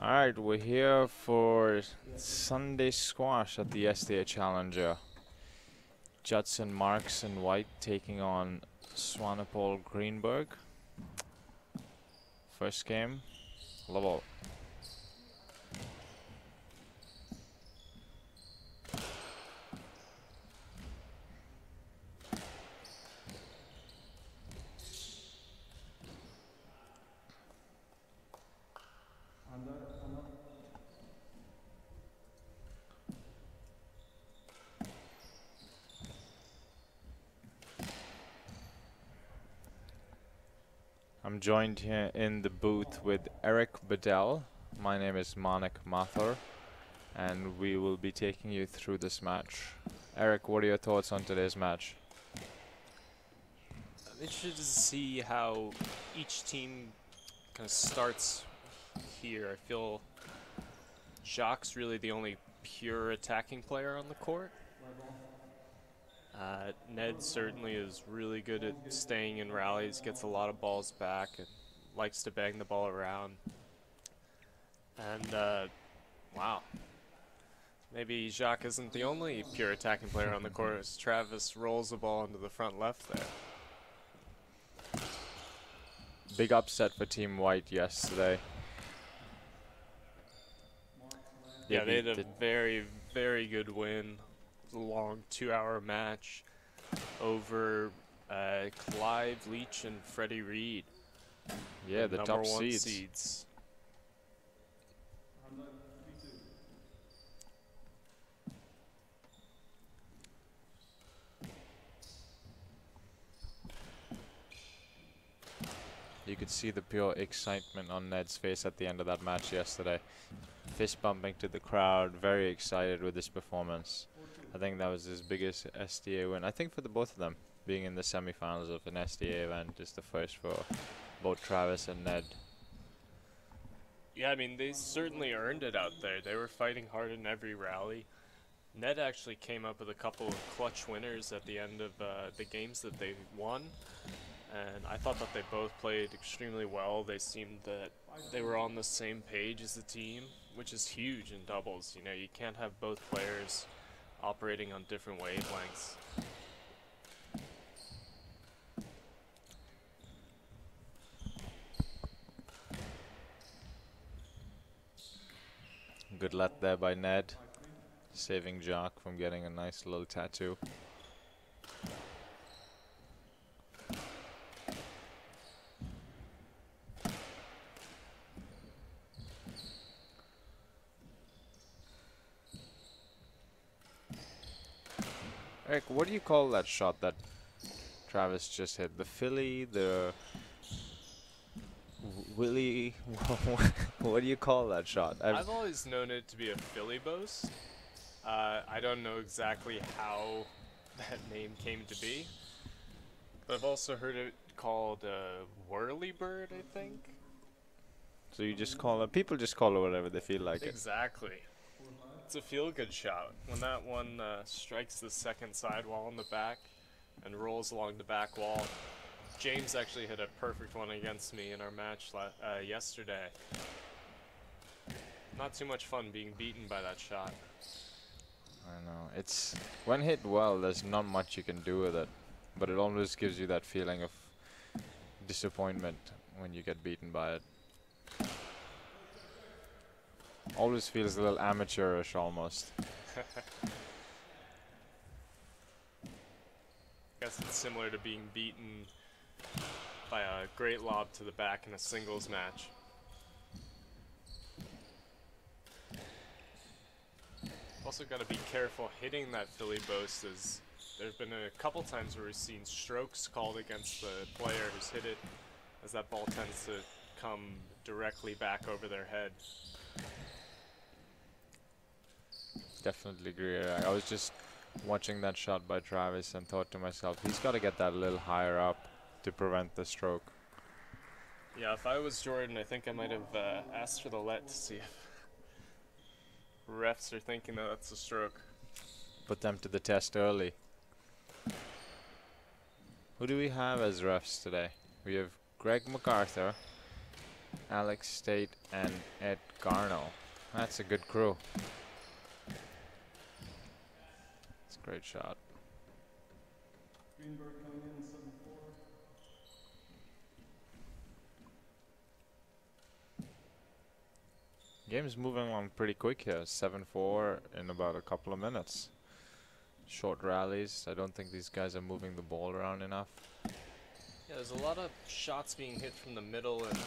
Alright, we're here for Sunday squash at the SDA Challenger. Judson, Marks, and White taking on Swanepoel, Greenberg. First game, level. I'm joined here in the booth with Eric Bedell. My name is McArthur, and we will be taking you through this match. Eric, what are your thoughts on today's match? I'm interested to see how each team kind of starts here. I feel Jacques really the only pure attacking player on the court. Ned certainly is really good at staying in rallies, gets a lot of balls back, and likes to bang the ball around. And, wow. Maybe Jacques isn't the only pure attacking player on the court as Travis rolls the ball into the front left there. Big upset for Team White yesterday. Yeah, they had a very, very good win. It was a long 2-hour match over Clive Leach and Freddie Reed. Yeah, the top #1 seeds. You could see the pure excitement on Ned's face at the end of that match yesterday. Fist bumping to the crowd, very excited with this performance. I think that was his biggest SDA win. I think for the both of them, being in the semifinals of an SDA event is the first for both Travis and Ned. Yeah, I mean, they certainly earned it out there. They were fighting hard in every rally. Ned actually came up with a couple of clutch winners at the end of the games that they won. And I thought that they both played extremely well. They seemed that they were on the same page as a team, which is huge in doubles. You know, you can't have both players operating on different wavelengths. Good luck there by Ned, saving Jacques from getting a nice little tattoo. Eric, what do you call that shot that Travis just hit? The Philly, the Willie? What do you call that shot? I've always known it to be a Philly boast. I don't know exactly how that name came to be, but I've also heard it called a whirly bird, I think. So you just call it, people just call it whatever they feel like it. Exactly. It's a feel-good shot. When that one strikes the second sidewall in the back and rolls along the back wall. James actually hit a perfect one against me in our match yesterday. Not too much fun being beaten by that shot. I know. It's when hit well, there's not much you can do with it, but it always gives you that feeling of disappointment when you get beaten by it. Always feels a little amateurish almost. Guess it's similar to being beaten by a great lob to the back in a singles match. Also got to be careful hitting that Philly boast, as there have been a couple times where we've seen strokes called against the player who's hit it, as that ball tends to come directly back over their head. Definitely agree. I was just watching that shot by Travis and thought to myself, he's got to get that a little higher up to prevent the stroke. Yeah, if I was Jordan, I think I might have asked for the let to see if refs are thinking that that's a stroke. Put them to the test early. Who do we have as refs today? We have Greg McArthur, Alex Stait, and Ed Garno. That's a good crew. It's a great shot. Greenberg coming in 7-4. Game's moving along pretty quick here. 7-4 in about a couple of minutes. Short rallies. I don't think these guys are moving the ball around enough. Yeah, there's a lot of shots being hit from the middle, and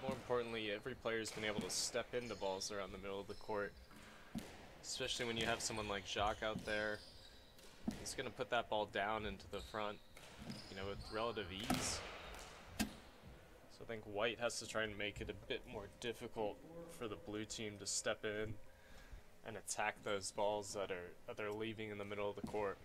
more importantly, every player's been able to step into balls around the middle of the court. Especially when you have someone like Jacques out there. He's going to put that ball down into the front, you know, with relative ease. So I think White has to try and make it a bit more difficult for the blue team to step in and attack those balls that are leaving in the middle of the court.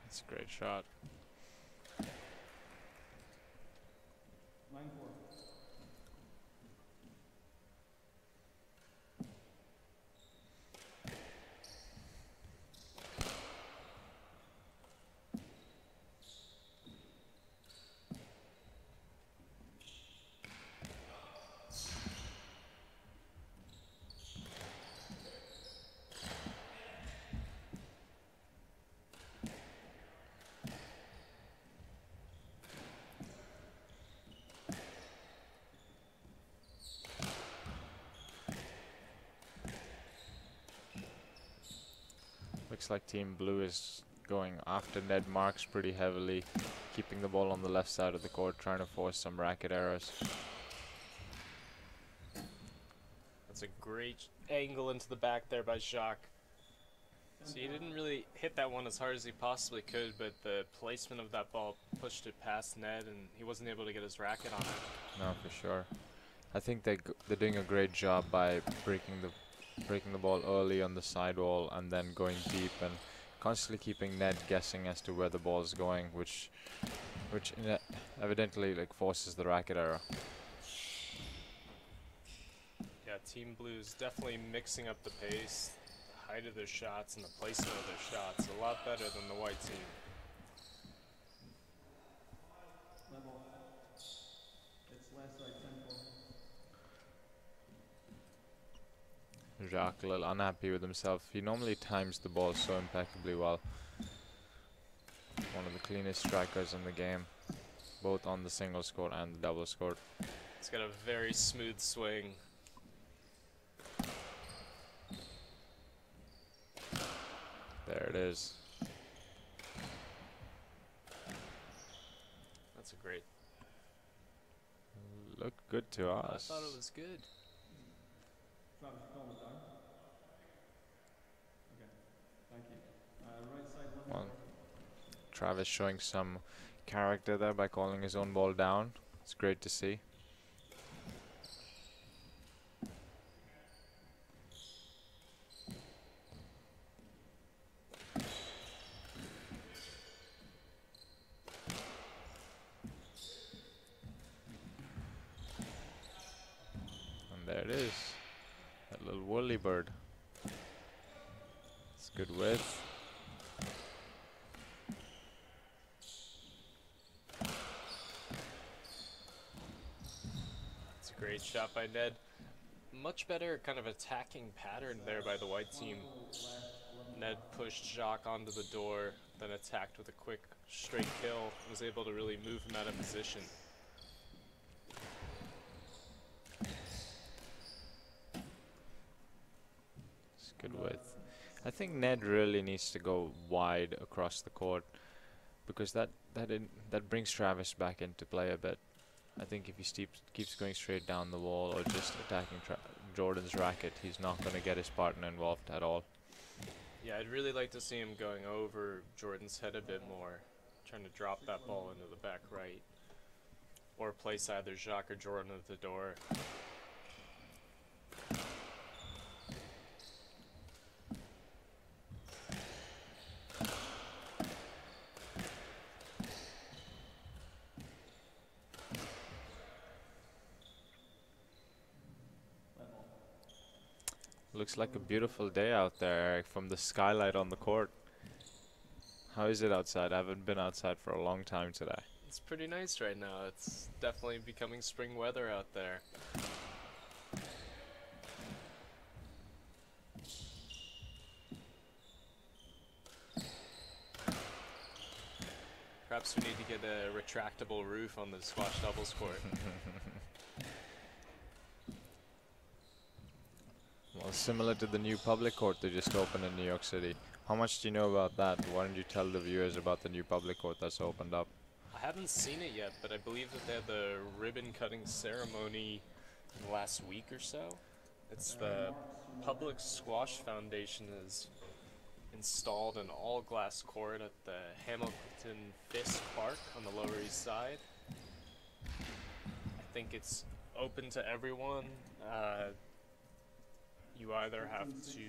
It's a great shot. 9-4. Looks like Team Blue is going after Ned Marks pretty heavily, keeping the ball on the left side of the court, trying to force some racket errors. That's a great angle into the back there by Jacques. So he didn't really hit that one as hard as he possibly could, but the placement of that ball pushed it past Ned, and he wasn't able to get his racket on it. No, for sure. I think they're doing a great job by breaking the ball early on the sidewall and then going deep and constantly keeping Ned guessing as to where the ball is going, which evidently like forces the racket error. Yeah, Team Blue's definitely mixing up the pace, the height of their shots, and the placement of their shots a lot better than the white team. Level. It's last side 10-4. Jacques a little unhappy with himself. He normally times the ball so impeccably well. One of the cleanest strikers in the game, both on the singles court and the doubles court. He's got a very smooth swing. There it is. That's a great. Looked good to us. I thought it was good. Travis, you calling it down? Okay, thank you. Right side level. Well, Travis showing some character there by calling his own ball down. It's great to see. And there it is. That little whirly bird. It's good width. It's a great shot by Ned. Much better kind of attacking pattern there by the white team. Ned pushed Jacques onto the door, then attacked with a quick straight kill, was able to really move him out of position. It's good width. I think Ned really needs to go wide across the court because that brings Travis back into play a bit. I think if he keeps going straight down the wall or just attacking Jordan's racket, he's not going to get his partner involved at all. Yeah, I'd really like to see him going over Jordan's head a bit more, trying to drop that ball into the back right, or place either Jacques or Jordan at the door. looks like a beautiful day out there, Eric, from the skylight on the court. How is it outside? I haven't been outside for a long time today. It's pretty nice right now. It's definitely becoming spring weather out there. Perhaps we need to get a retractable roof on the squash doubles court. Well, similar to the new public court they just opened in New York City. How much do you know about that? Why don't you tell the viewers about the new public court that's opened up? I haven't seen it yet, but I believe that they had the ribbon cutting ceremony in the last week or so. It's the Public Squash Foundation is installed an all-glass court at the Hamilton Fisk Park on the Lower East Side. I think it's open to everyone. You either have to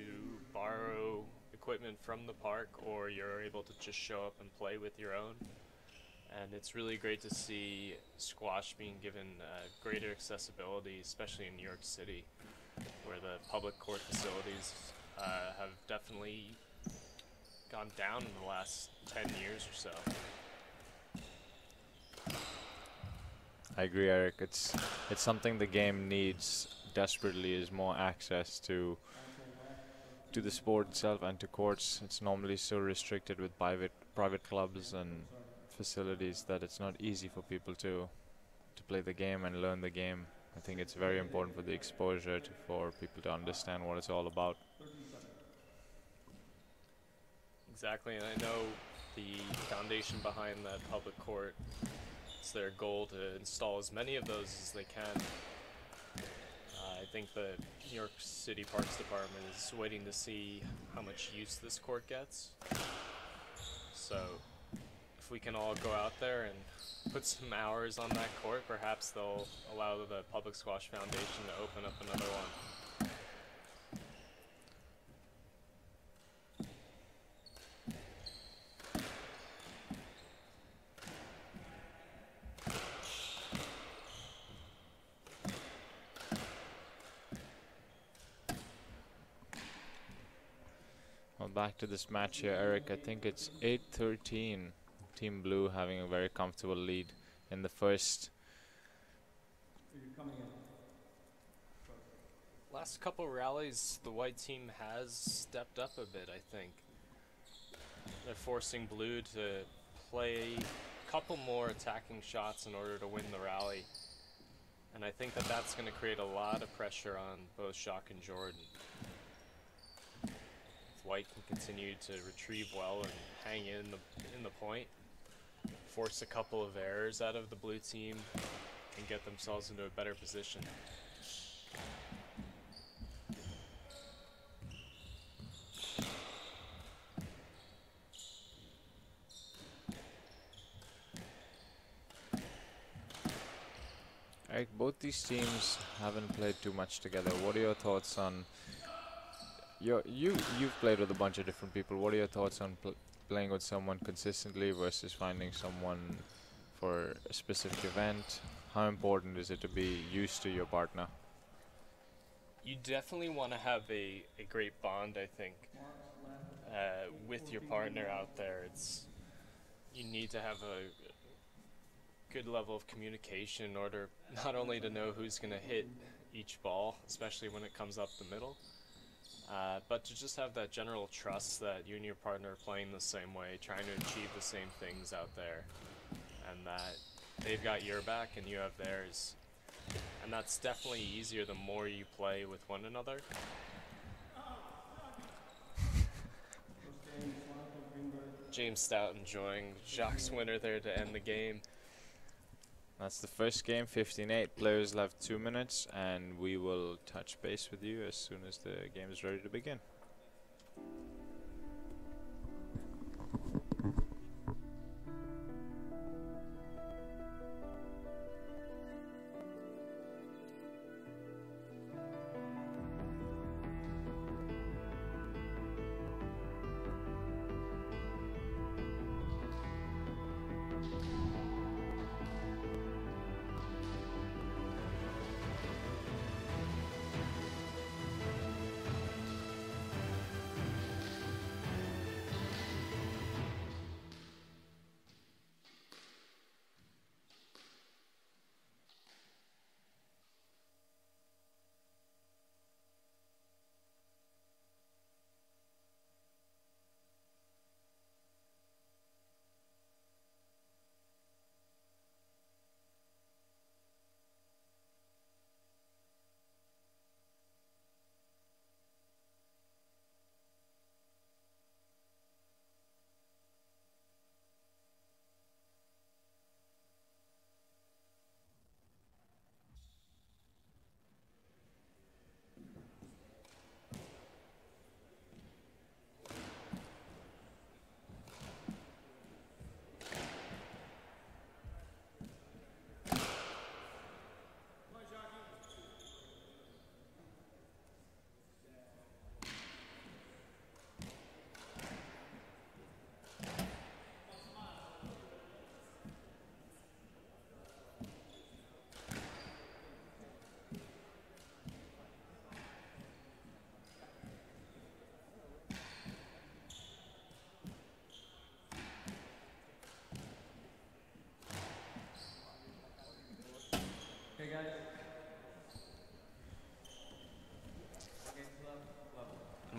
borrow equipment from the park or you're able to just show up and play with your own. And it's really great to see squash being given greater accessibility, especially in New York City, where the public court facilities have definitely gone down in the last 10 years or so. I agree, Eric. It's something the game needs desperately, is more access to the sport itself and to courts. It's normally so restricted with private clubs and facilities that it's not easy for people to play the game and learn the game. I think it's very important for the exposure for people to understand what it's all about. Exactly, and I know the foundation behind that public court, it's their goal to install as many of those as they can. I think the New York City Parks Department is waiting to see how much use this court gets. So if we can all go out there and put some hours on that court, perhaps they'll allow the Public Squash Foundation to open up another one. Well, back to this match here, Eric. I think it's 8-13. Team Blue having a very comfortable lead in the first. Last couple rallies, the white team has stepped up a bit, I think. They're forcing Blue to play a couple more attacking shots in order to win the rally. And I think that that's going to create a lot of pressure on both Shock and Jordan. If White can continue to retrieve well and hang in the point, force a couple of errors out of the blue team, and get themselves into a better position. Eric, both these teams haven't played too much together. What are your thoughts on you've played with a bunch of different people. What are your thoughts on playing with someone consistently versus finding someone for a specific event? How important is it to be used to your partner? You definitely want to have a great bond, I think, with your partner out there. You need to have a good level of communication in order not only to know who's going to hit each ball, especially when it comes up the middle, but to just have that general trust that you and your partner are playing the same way, trying to achieve the same things out there, and that they've got your back and you have theirs. And that's definitely easier the more you play with one another. James Stout enjoying Jacques' winner there to end the game. That's the first game, 15-8. Players left 2 minutes, and we will touch base with you as soon as the game is ready to begin.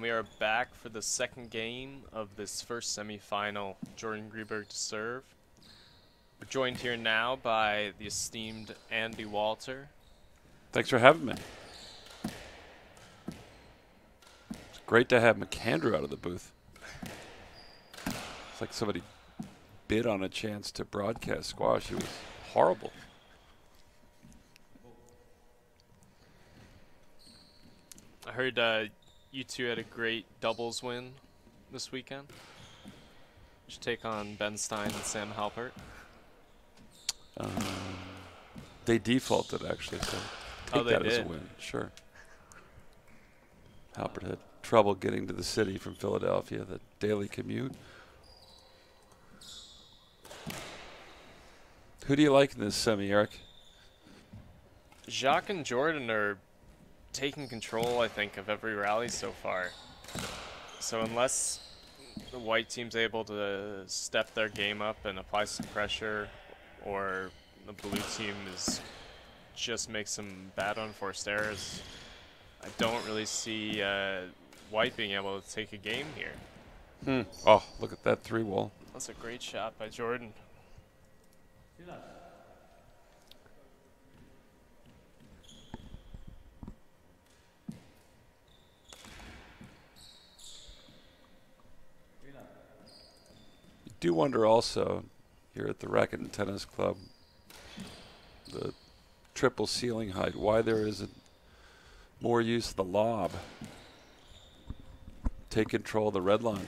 we are back for the second game of this first semifinal. Jordan Greenberg to serve. We're joined here now by the esteemed Andy Walter. Thanks for having me. It's great to have McAndrew out of the booth. It's like somebody bid on a chance to broadcast squash. It was horrible. I heard you two had a great doubles win this weekend. Should take on Ben Stein and Sam Halpert. They defaulted, actually, so take that as a win. Sure. Halpert had trouble getting to the city from Philadelphia, the daily commute. Who do you like in this semi, Eric? Jacques and Jordan are taking control, I think, of every rally so far. So unless the white team's able to step their game up and apply some pressure, or the blue team is just make some bad unforced errors, I don't really see white being able to take a game here. Oh, look at that 3-wall. That's a great shot by Jordan. See that? You do wonder also, here at the Racquet and Tennis Club, the triple ceiling height, why there isn't more use of the lob. Take control of the red line.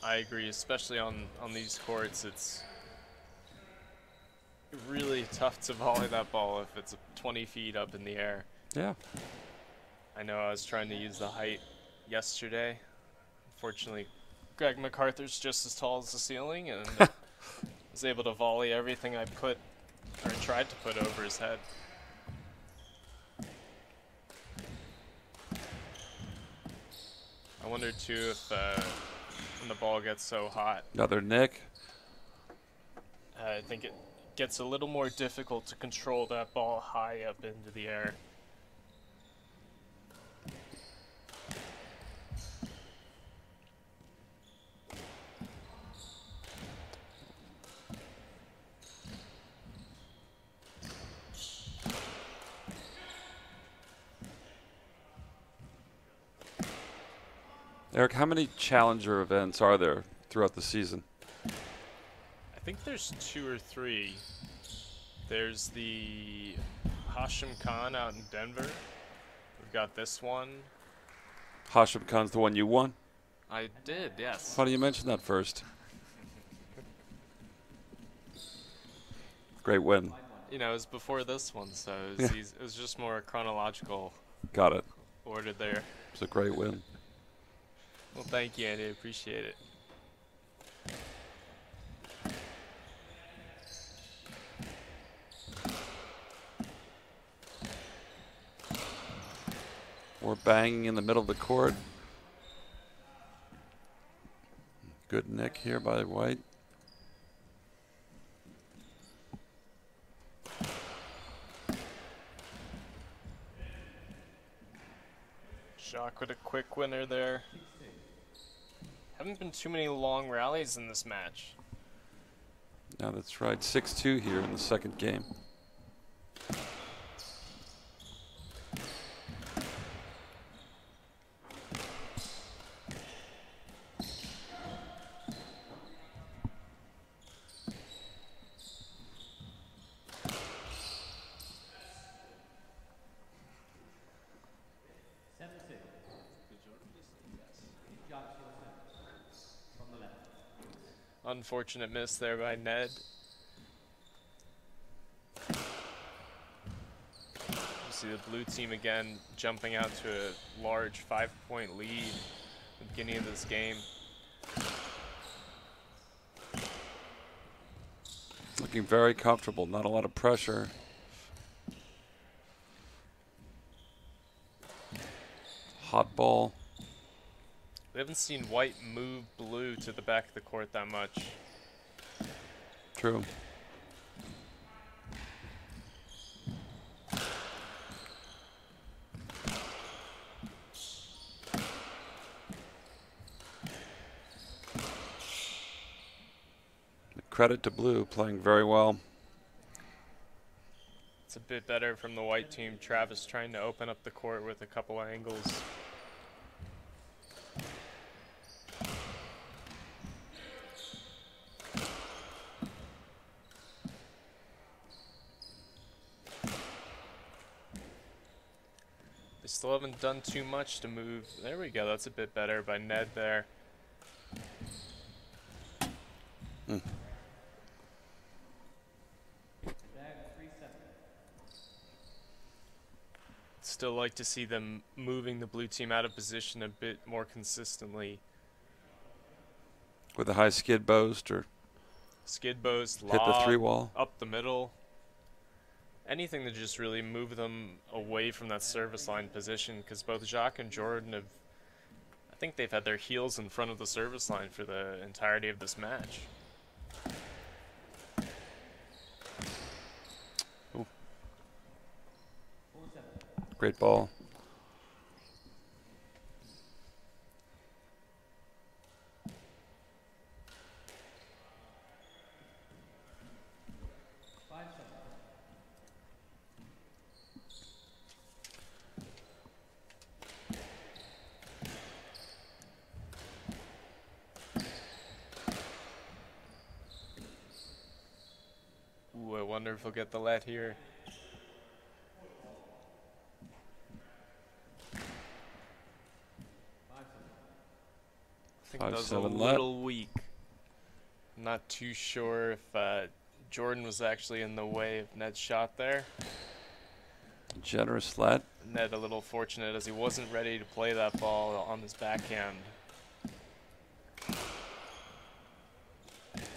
I agree, especially on these courts. It's really tough to volley that ball if it's 20 feet up in the air. Yeah. I know I was trying to use the height yesterday. Unfortunately, Greg McArthur's just as tall as the ceiling, and was able to volley everything I put, or tried to put, over his head. I wonder too if when the ball gets so hot, Another nick. I think it gets a little more difficult to control that ball high up into the air. Eric, how many challenger events are there throughout the season? I think there's 2 or 3. There's the Hashim Khan out in Denver. We've got this one. Hashim Khan's the one you won? I did, yes. Why don't you mention that first? Great win. You know, it was before this one, so it was just more chronological Got it. order there. It's a great win. Well, thank you, Andy. I appreciate it. More banging in the middle of the court. Good nick here by white. Jacques with a quick winner there. Haven't been too many long rallies in this match. Now that's right. 6-2 here in the second game. Unfortunate miss there by Ned. You see the blue team again jumping out to a large 5-point lead at the beginning of this game. Looking very comfortable, not a lot of pressure. Hot ball. We haven't seen white move blue to the back of the court that much. True. credit to blue, playing very well. It's a bit better from the white team. Travis trying to open up the court with a couple angles. They still haven't done too much to move. There we go. That's a bit better by Ned there. Still like to see them moving the blue team out of position a bit more consistently. With a high skid boast or Skid boast, hit the lob, 3-wall. up the middle. Anything to just really move them away from that service line position, because both Jacques and Jordan have, I think they've had their heels in front of the service line for the entirety of this match. Ooh. Great ball. Ooh, I wonder if he'll get the let here. I think that was a 5-7 little weak. Not too sure if Jordan was actually in the way of Ned's shot there. Generous let. Ned a little fortunate as he wasn't ready to play that ball on his backhand.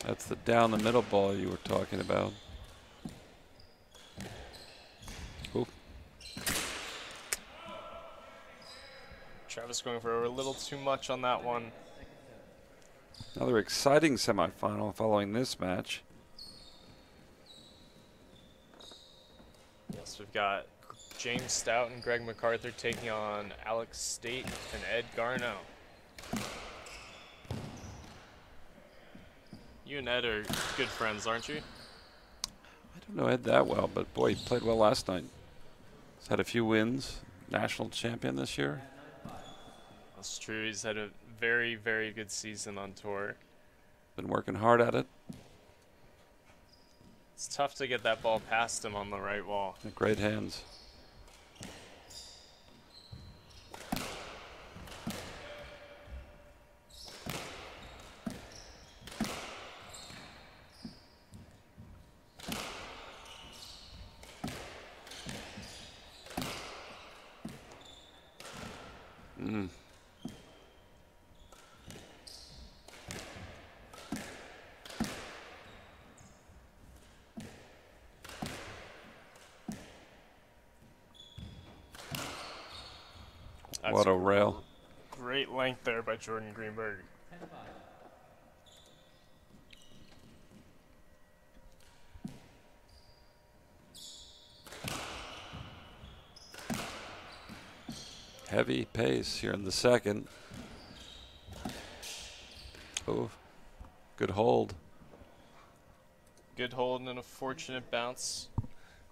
That's the down the middle ball you were talking about. Ooh. Travis going for a little too much on that one. Another exciting semifinal following this match. Yes, we've got James Stout and Greg McArthur taking on Alex Stait and Ed Garno. You and Ed are good friends, aren't you? I don't know Ed that well, but boy, he played well last night. He's had a few wins. National champion this year. That's true. He's had a very, very good season on tour. Been working hard at it. It's tough to get that ball past him on the right wall. Great hands. What a rail. Great length there by Jordan Greenberg. 10-5. Heavy pace here in the second. Oh, good hold. Good hold and a fortunate bounce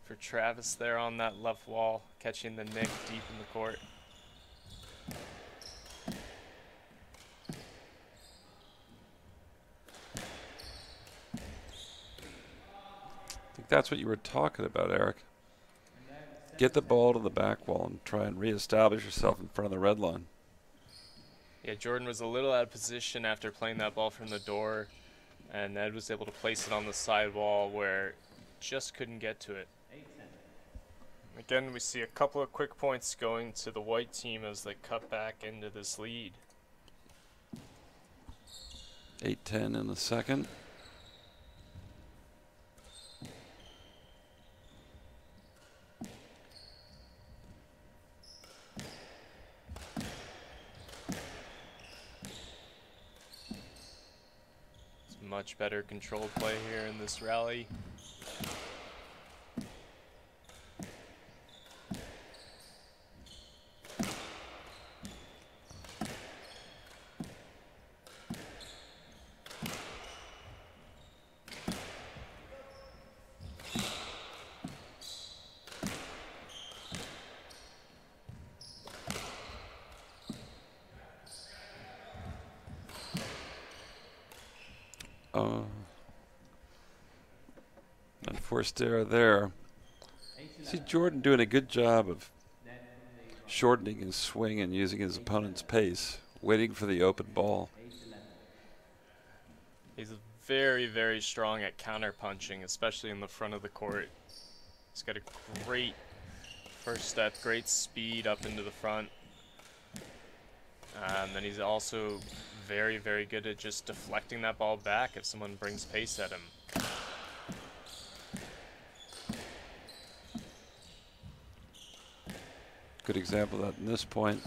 for Travis there on that left wall, catching the nick deep in the court. I think that's what you were talking about, Eric. Get the ball to the back wall and try and reestablish yourself in front of the red line. Yeah, Jordan was a little out of position after playing that ball from the door, and Ed was able to place it on the side wall where just couldn't get to it. 8-10. Again, we see a couple of quick points going to the white team as they cut back into this lead. 8-10 in the second. Much better controlled play here in this rally. Unforced error there. See Jordan doing a good job of shortening his swing and using his opponent's pace, waiting for the open ball. He's very, very strong at counter punching, especially in the front of the court. He's got a great first step, great speed up into the front. And then he's also very, very good at just deflecting that ball back if someone brings pace at him. Good example of that in this point.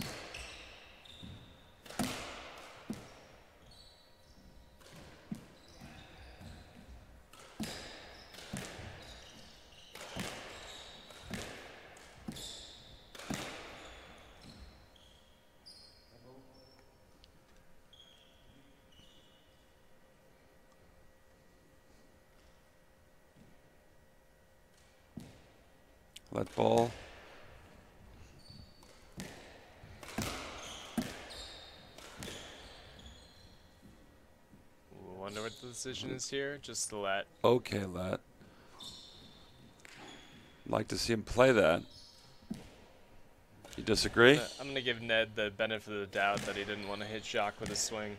That ball. Wonder what the decision is here. Just to let. Okay, Lat. Like to see him play that. You disagree? I'm gonna give Ned the benefit of the doubt that he didn't want to hit Jacques with a swing.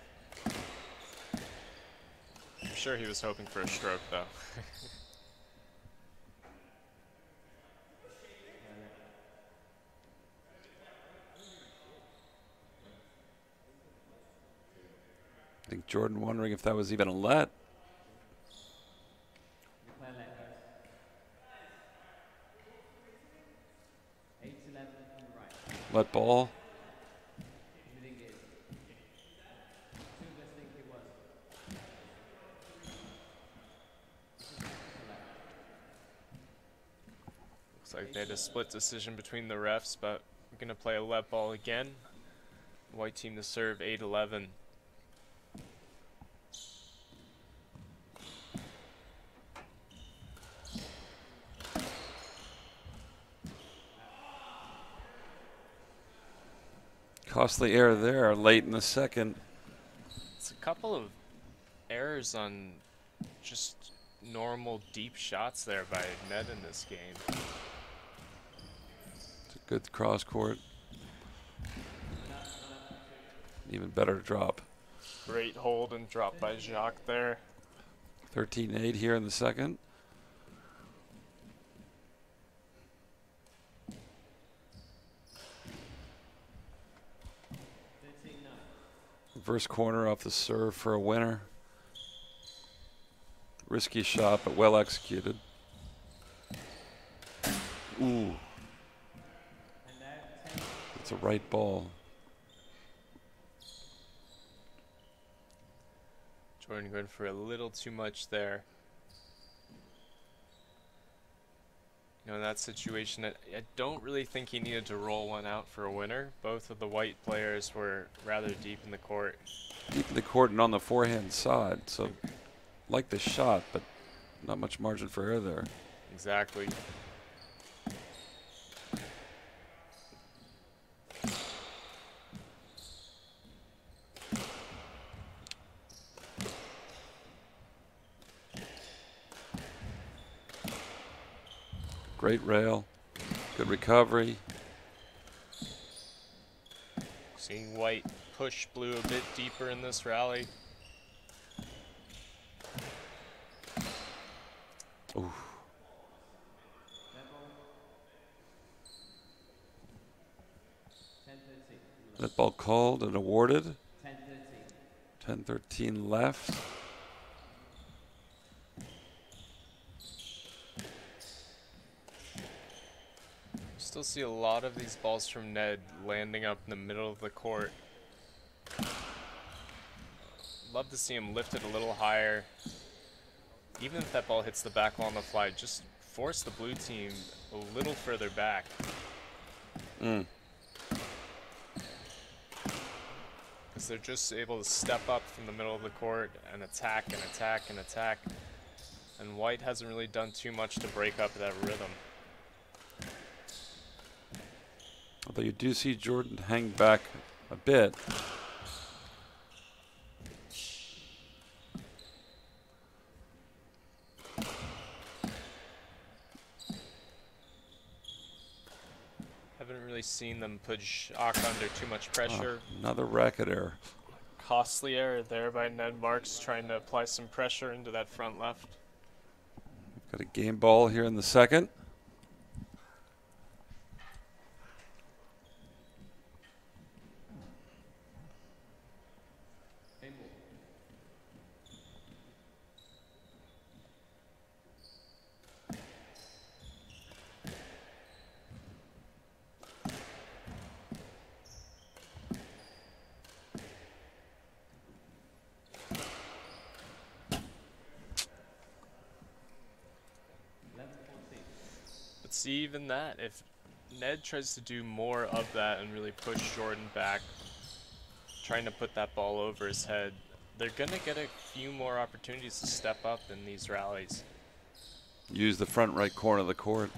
I'm sure he was hoping for a stroke, though. I think Jordan wondering if that was even a let. Let ball. Looks like they had a split decision between the refs, but we're going to play a let ball again. White team to serve 8-11. Costly error there late in the second. It's a couple of errors on just normal deep shots there by Ned in this game. It's a good cross court. Even better drop. Great hold and drop by Jacques there. 13-8 here in the second. Reverse corner off the serve for a winner. Risky shot, but well executed. Ooh. It's a right ball. Jordan going for a little too much there. You know, in that situation, I don't really think he needed to roll one out for a winner. Both of the white players were rather deep in the court. Deep in the court and on the forehand side. So, like the shot, but not much margin for error there. Exactly. Great rail. Good recovery. Seeing white push blue a bit deeper in this rally. Ooh. That ball called and awarded. 10-13 left. Still see a lot of these balls from Ned landing up in the middle of the court. Love to see him lift it a little higher. Even if that ball hits the back wall on the fly, just force the blue team a little further back. Because they're just able to step up from the middle of the court and attack and attack and attack. And white hasn't really done too much to break up that rhythm. Although you do see Jordan hang back a bit. seen them push Ak under too much pressure. Another racket error. Costly error there by Ned Marks, trying to apply some pressure into that front left. Got a game ball here in the second. But see, even that, if Ned tries to do more of that and really push Jordan back, trying to put that ball over his head, they're going to get a few more opportunities to step up in these rallies. Use the front right corner of the court.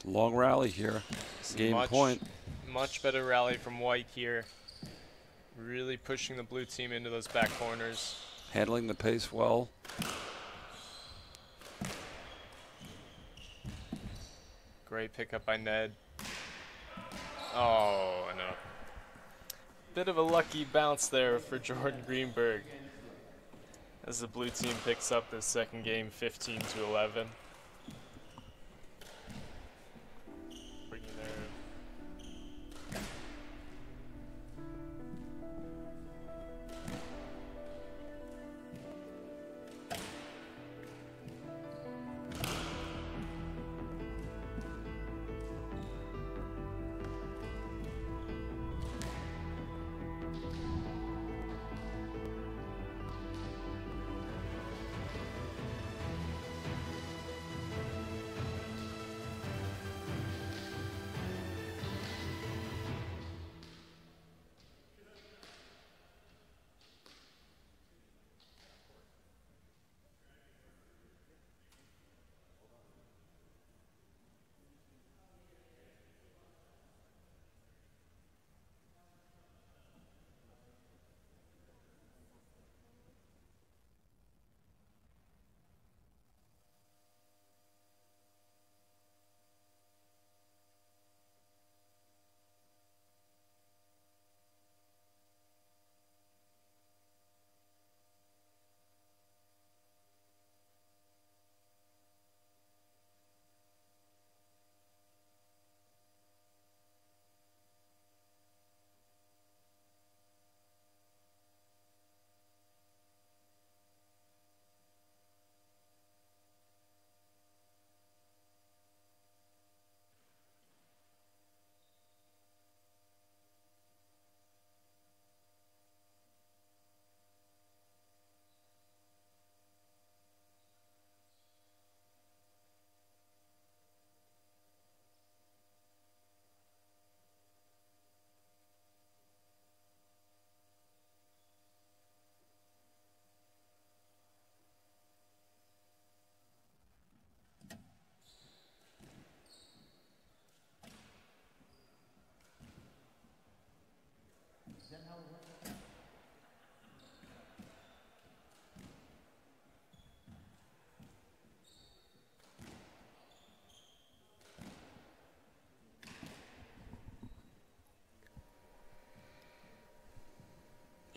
Long rally here. Game point. Much better rally from White here. Really pushing the blue team into those back corners. Handling the pace well. Great pickup by Ned. Oh, no. Bit of a lucky bounce there for Jordan Greenberg, as the blue team picks up this second game 15-11.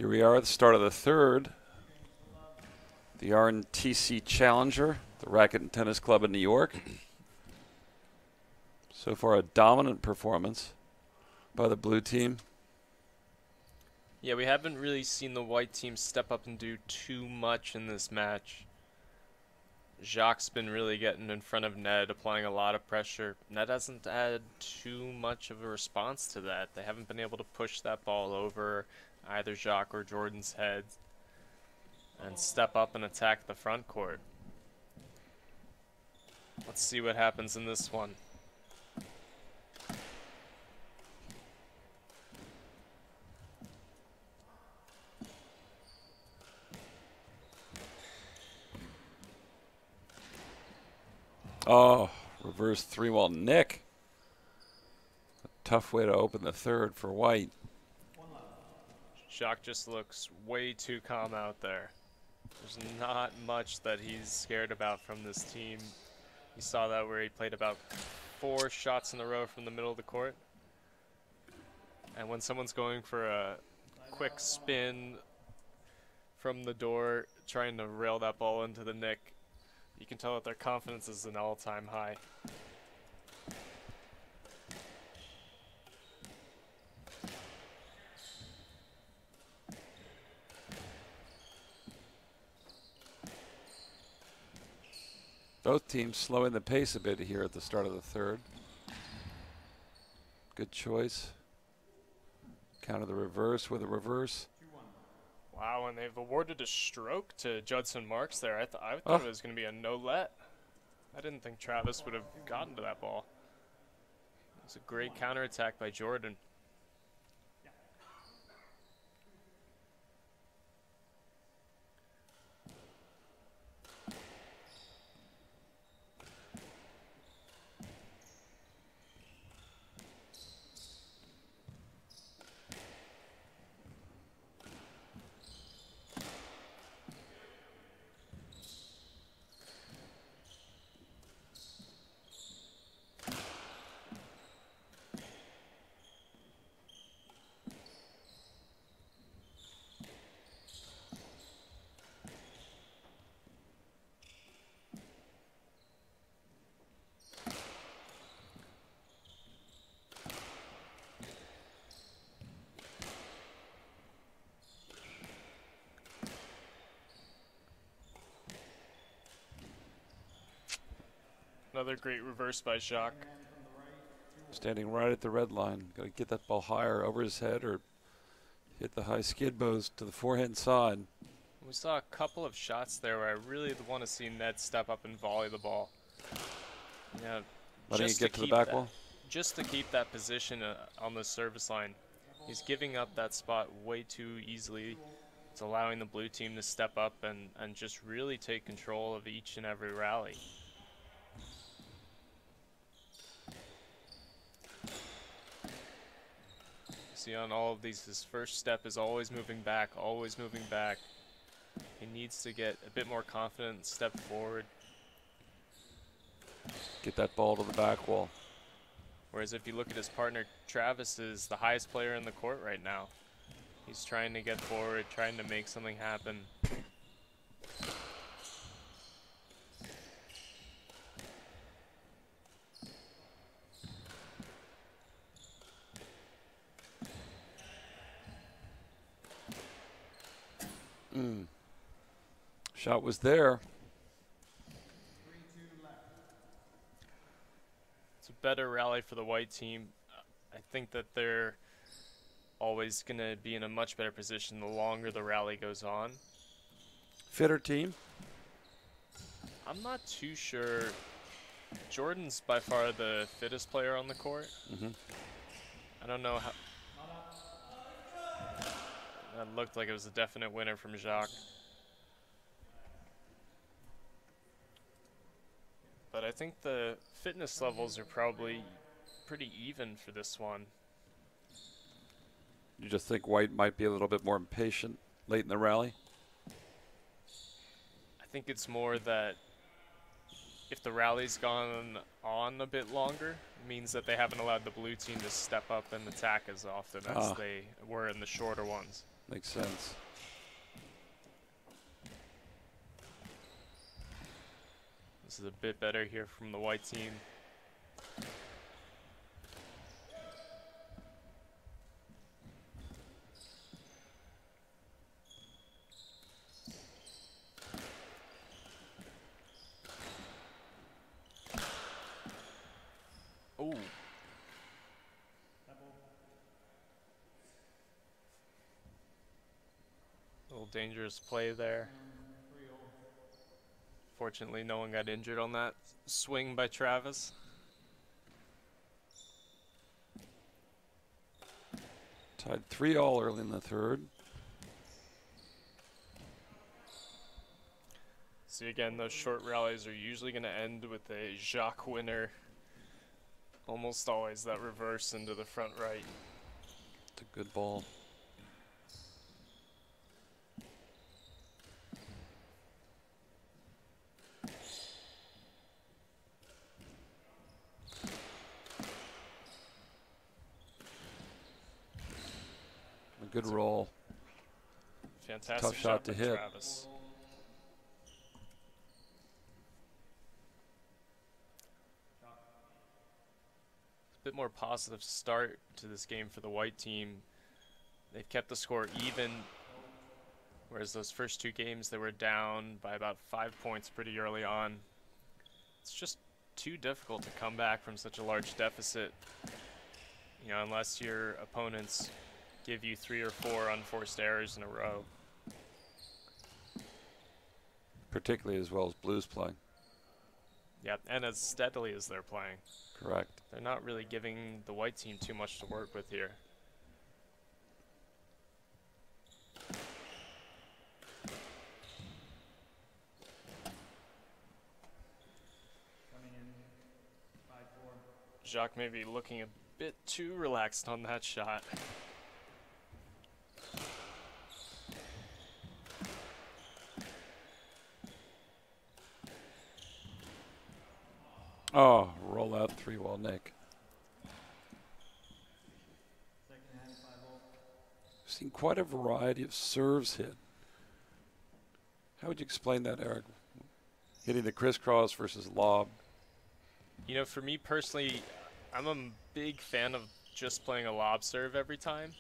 Here we are at the start of the third. The R&TC Challenger, the Racquet and Tennis Club in New York. So far a dominant performance by the blue team. Yeah, we haven't really seen the white team step up and do too much in this match. Jacques been really getting in front of Ned, applying a lot of pressure. Ned hasn't had too much of a response to that. They haven't been able to push that ball over either Jacques or Jordan's heads and step up and attack the front court. Let's see what happens in this one. Oh, reverse 3-wall Nick. A tough way to open the third for White. Jacques just looks way too calm out there. There's not much that he's scared about from this team. You saw that where he played about 4 shots in a row from the middle of the court. And when someone's going for a quick spin from the door, trying to rail that ball into the nick, you can tell that their confidence is an all-time high. Both teams slowing the pace a bit here at the start of the third. Good choice. Counter the reverse with a reverse. Wow, and they've awarded a stroke to Judson Marks there. I thought it was going to be a no-let. I didn't think Travis would have gotten to that ball. It was a great counterattack by Jordan. Another great reverse by Jacques. Standing right at the red line. Got to get that ball higher over his head or hit the high skid bows to the forehand side. We saw a couple of shots there where I really want to see Ned step up and volley the ball. Yeah, letting it get to the back wall? Just to keep that position on the service line. He's giving up that spot way too easily. It's allowing the blue team to step up and just really take control of each and every rally. See on all of these, his first step is always moving back, always moving back. He needs to get a bit more confident, step forward. Get that ball to the back wall. Whereas if you look at his partner, Travis is the highest player in the court right now. He's trying to get forward, trying to make something happen. Shot was there. It's a better rally for the white team. I think that they're always going to be in a much better position the longer the rally goes on. Fitter team? I'm not too sure. Jordan's by far the fittest player on the court. I don't know how. That looked like it was a definite winner from Jacques. But I think the fitness levels are probably pretty even for this one. You just think White might be a little bit more impatient late in the rally? I think it's more that if the rally's gone on a bit longer, it means that they haven't allowed the blue team to step up and attack as often as they were in the shorter ones. Makes sense. This is a bit better here from the white team. dangerous play there. Fortunately, no one got injured on that swing by Travis. Tied 3-all early in the third. See, again, those short rallies are usually going to end with a Jacques winner. Almost always that reverse into the front right. It's a good ball. A good roll. Fantastic Tough shot to by hit. Travis. A bit more positive start to this game for the white team. They've kept the score even, whereas those first two games they were down by about 5 points pretty early on. It's just too difficult to come back from such a large deficit, you know, unless your opponents give you 3 or 4 unforced errors in a row. Particularly as well as Blues play. Yep, and as steadily as they're playing. Correct. They're not really giving the white team too much to work with here. Jacques may be looking a bit too relaxed on that shot. Oh, roll out 3-wall Nick. We've seen quite a variety of serves hit. How would you explain that, Eric? Hitting the crisscross versus lob. You know, for me personally, I'm a big fan of just playing a lob serve every time.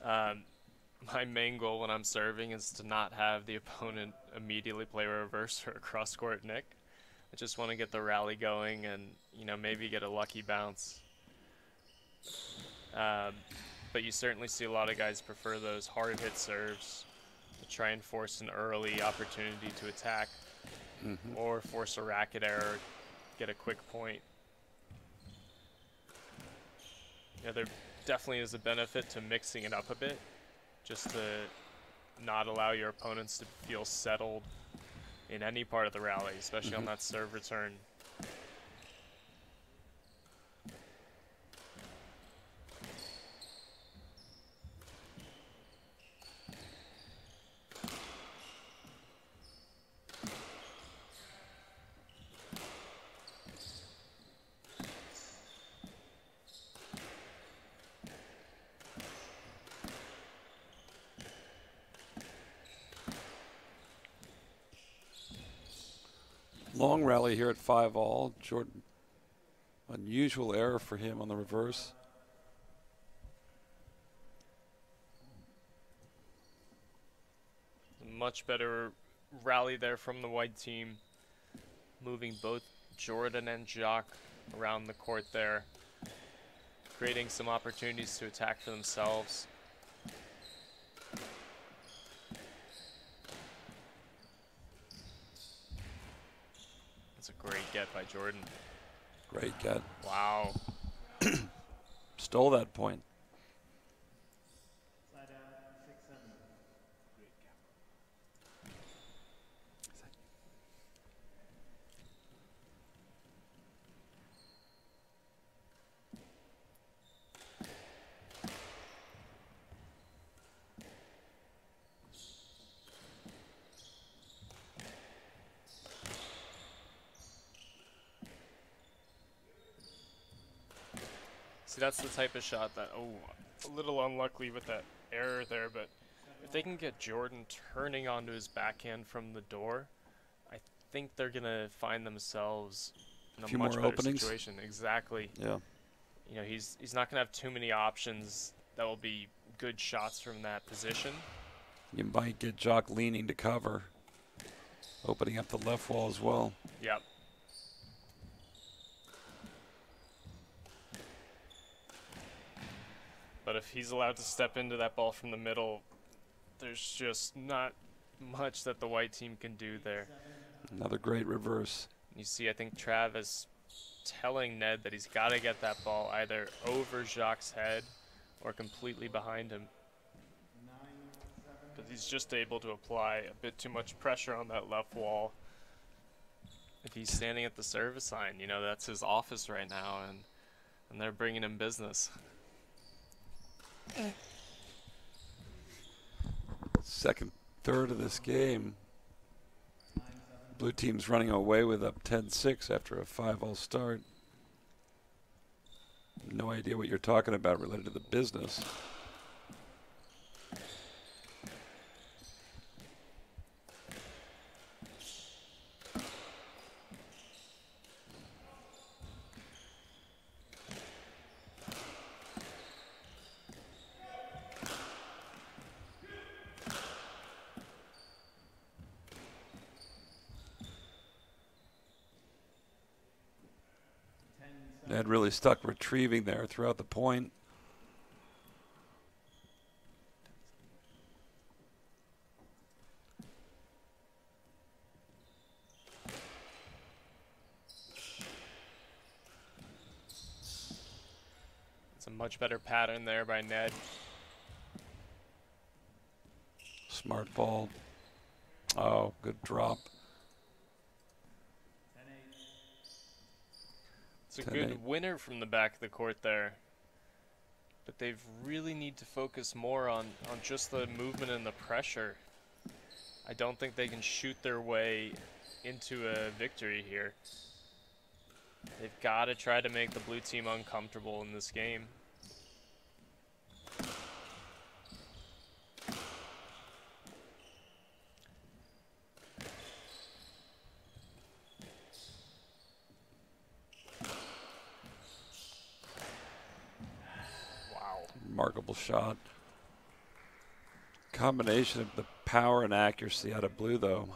My main goal when I'm serving is to not have the opponent immediately play a reverse or a cross-court nick. I just want to get the rally going and, you know, maybe get a lucky bounce. But you certainly see a lot of guys prefer those hard hit serves to try and force an early opportunity to attack or force a racket error, get a quick point. You know, there definitely is a benefit to mixing it up a bit, just to not allow your opponents to feel settled in any part of the rally, especially on that serve return. Long rally here at 5-all. Jordan, unusual error for him on the reverse. Much better rally there from the white team, moving both Jordan and Jacques around the court there, creating some opportunities to attack for themselves. That's a great get by Jordan. Great get. Wow. Stole that point. See, that's the type of shot that, a little unlucky with that error there, but if they can get Jordan turning onto his backhand from the door, I think they're going to find themselves in a much better situation. Exactly. Yeah. You know, he's not going to have too many options that will be good shots from that position. You might get Jacques leaning to cover, opening up the left wall as well. Yep. But if he's allowed to step into that ball from the middle, there's just not much that the white team can do there. Another great reverse. You see, I think Travis telling Ned that he's got to get that ball either over Jacques' head or completely behind him. Because he's just able to apply a bit too much pressure on that left wall. If he's standing at the service line, you know, that's his office right now, and they're bringing him business. Second third of this game. Blue team's running away with up 10-6 after a 5-all start. No idea what you're talking about related to the business. Ned really stuck retrieving there throughout the point. It's a much better pattern there by Ned. Smart ball. Oh, good drop. It's a good winner from the back of the court there. But they really need to focus more on just the movement and the pressure. I don't think they can shoot their way into a victory here. They've got to try to make the blue team uncomfortable in this game. Remarkable shot. Combination of the power and accuracy out of blue, though.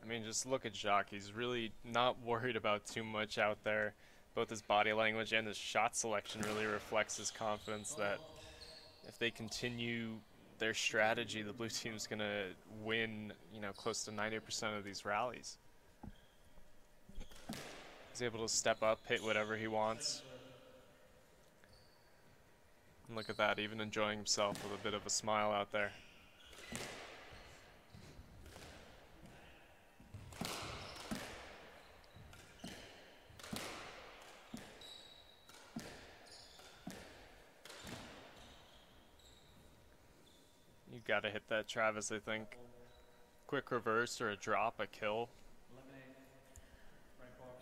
I mean, just look at Jacques. He's really not worried about too much out there. Both his body language and his shot selection really reflects his confidence that if they continue their strategy, the blue team's going to win, you know, close to 90% of these rallies. He's able to step up, hit whatever he wants. And look at that, even enjoying himself with a bit of a smile out there. You gotta hit that, Travis, I think. Quick reverse or a drop, a kill.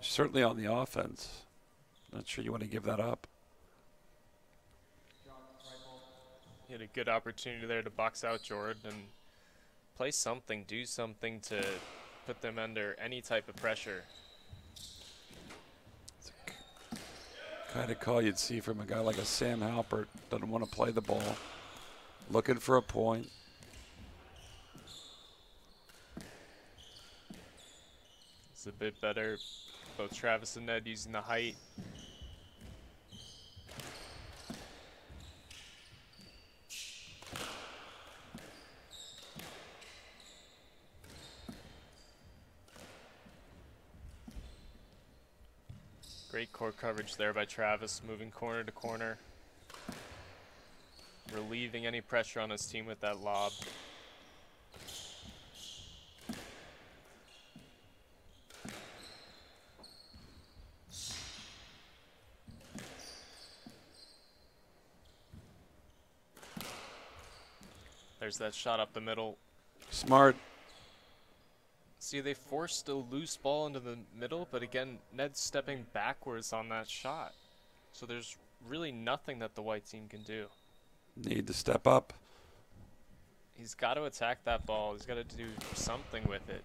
Certainly on the offense. Not sure you want to give that up. He had a good opportunity there to box out Jordan and play something, do something to put them under any type of pressure. It's the kind of call you'd see from a guy like a Sam Halpert. Doesn't want to play the ball. Looking for a point. It's a bit better. Both Travis and Ned using the height. Great court coverage there by Travis, moving corner to corner. Relieving any pressure on his team with that lob. There's that shot up the middle. Smart. See, they forced a loose ball into the middle, but again, Ned's stepping backwards on that shot. So there's really nothing that the white team can do. Need to step up. He's got to attack that ball. He's got to do something with it.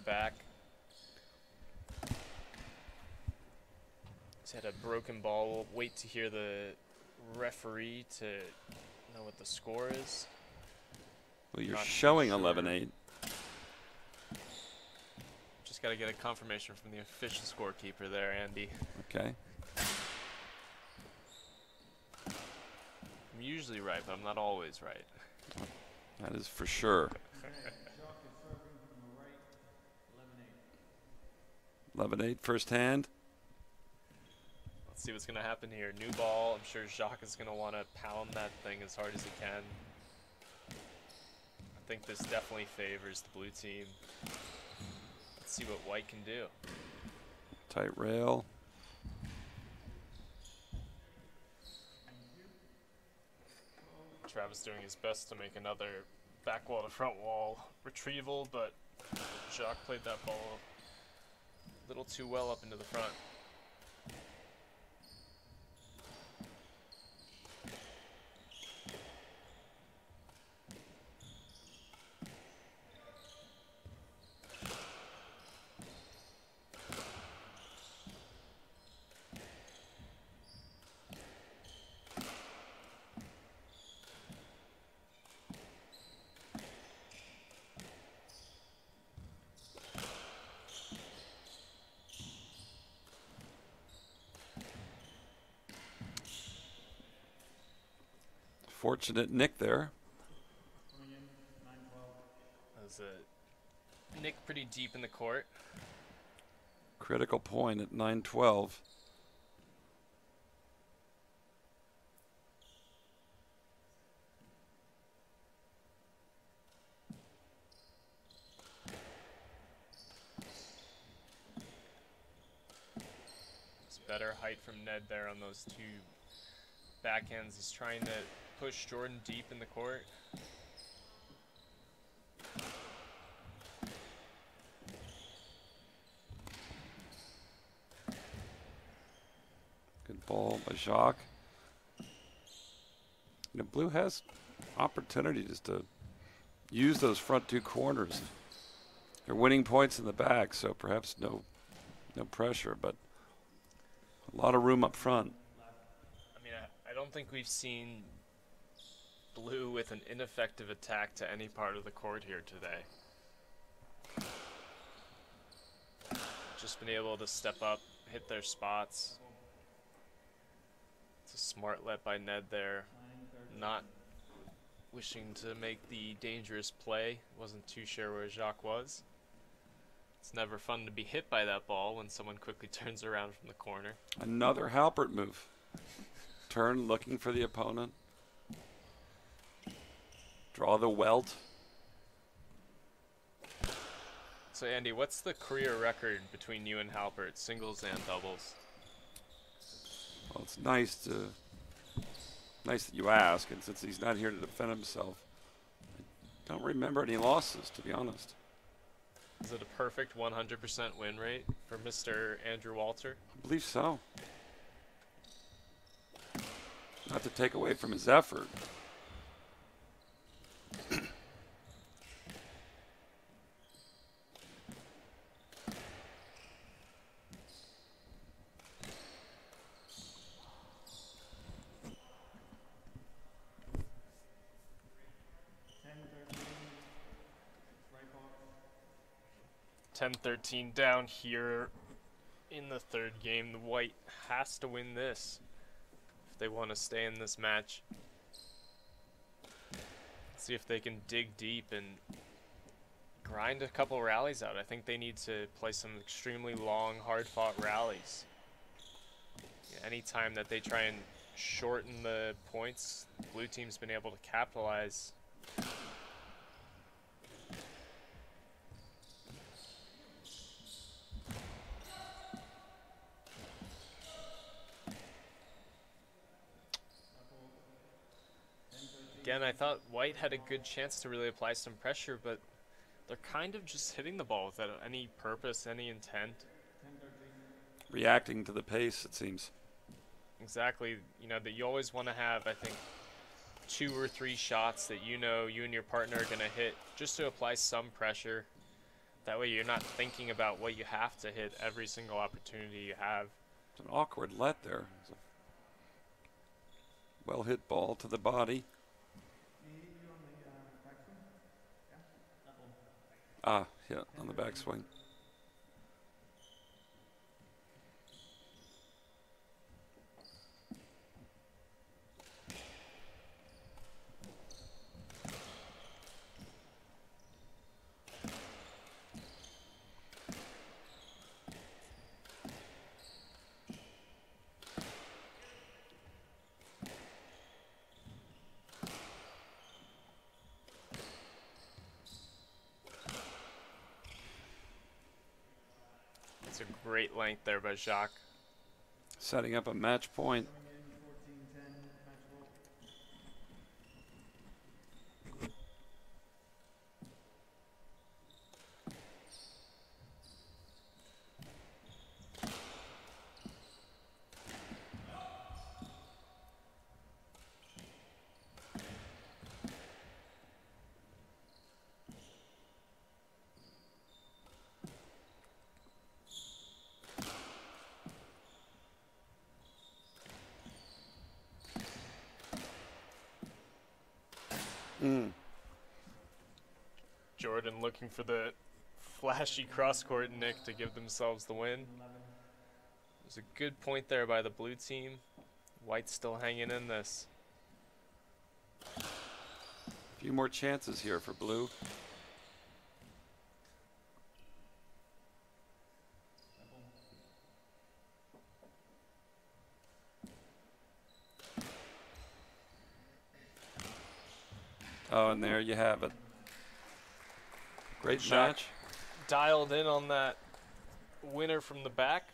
back. He's had a broken ball. We'll wait to hear the referee to know what the score is. Well, you're Not showing sure. 11-8. Just got to get a confirmation from the official scorekeeper there, Andy. Okay. I'm usually right, but I'm not always right. That is for sure. 11-8 first hand. Let's see what's going to happen here. New ball. I'm sure Jacques is going to want to pound that thing as hard as he can. I think this definitely favors the blue team. Let's see what white can do. Tight rail. Travis doing his best to make another back wall to front wall retrieval, but Jacques played that ball a little too well up into the front. Fortunate nick there. That was a nick pretty deep in the court. Critical point at 9-12. It's better height from Ned there on those two backhands. He's trying to push Jordan deep in the court. Good ball by Jacques. You know, blue has opportunities to use those front two corners. They're winning points in the back, so perhaps no pressure, but a lot of room up front. I mean, I don't think we've seen blue with an ineffective attack to any part of the court here today. Just been able to step up, hit their spots. It's a smart let by Ned there. Not wishing to make the dangerous play. Wasn't too sure where Jacques was. It's never fun to be hit by that ball when someone quickly turns around from the corner. Another Halpert move. Turn looking for the opponent. Draw the welt. So Andy, what's the career record between you and Halpert, singles and doubles? Well, it's nice that you ask, and since he's not here to defend himself, I don't remember any losses, to be honest. Is it a perfect 100% win rate for Mr. Andrew Walter? I believe so. Not to take away from his effort. Right 10-13 down here in the third game. The white has to win this if they want to stay in this match. See if they can dig deep and grind a couple rallies out. I think they need to play some extremely long, hard-fought rallies. Any time that they try and shorten the points, the blue team's been able to capitalize. Again, I thought white had a good chance to really apply some pressure, but they're kind of just hitting the ball without any purpose, any intent. Reacting to the pace, it seems. Exactly. You know, that you always want to have, I think, 2 or 3 shots that you know you and your partner are going to hit just to apply some pressure. That way you're not thinking about what you have to hit every single opportunity you have. It's an awkward let there. It's a well hit ball to the body. Ah, yeah, on the backswing. It's a great length there by Jacques. Setting up a match point. Jordan looking for the flashy cross-court nick to give themselves the win. There's a good point there by the blue team. White's still hanging in this. A few more chances here for blue. Oh, and there you have it. Great match. Dialed in on that winner from the back.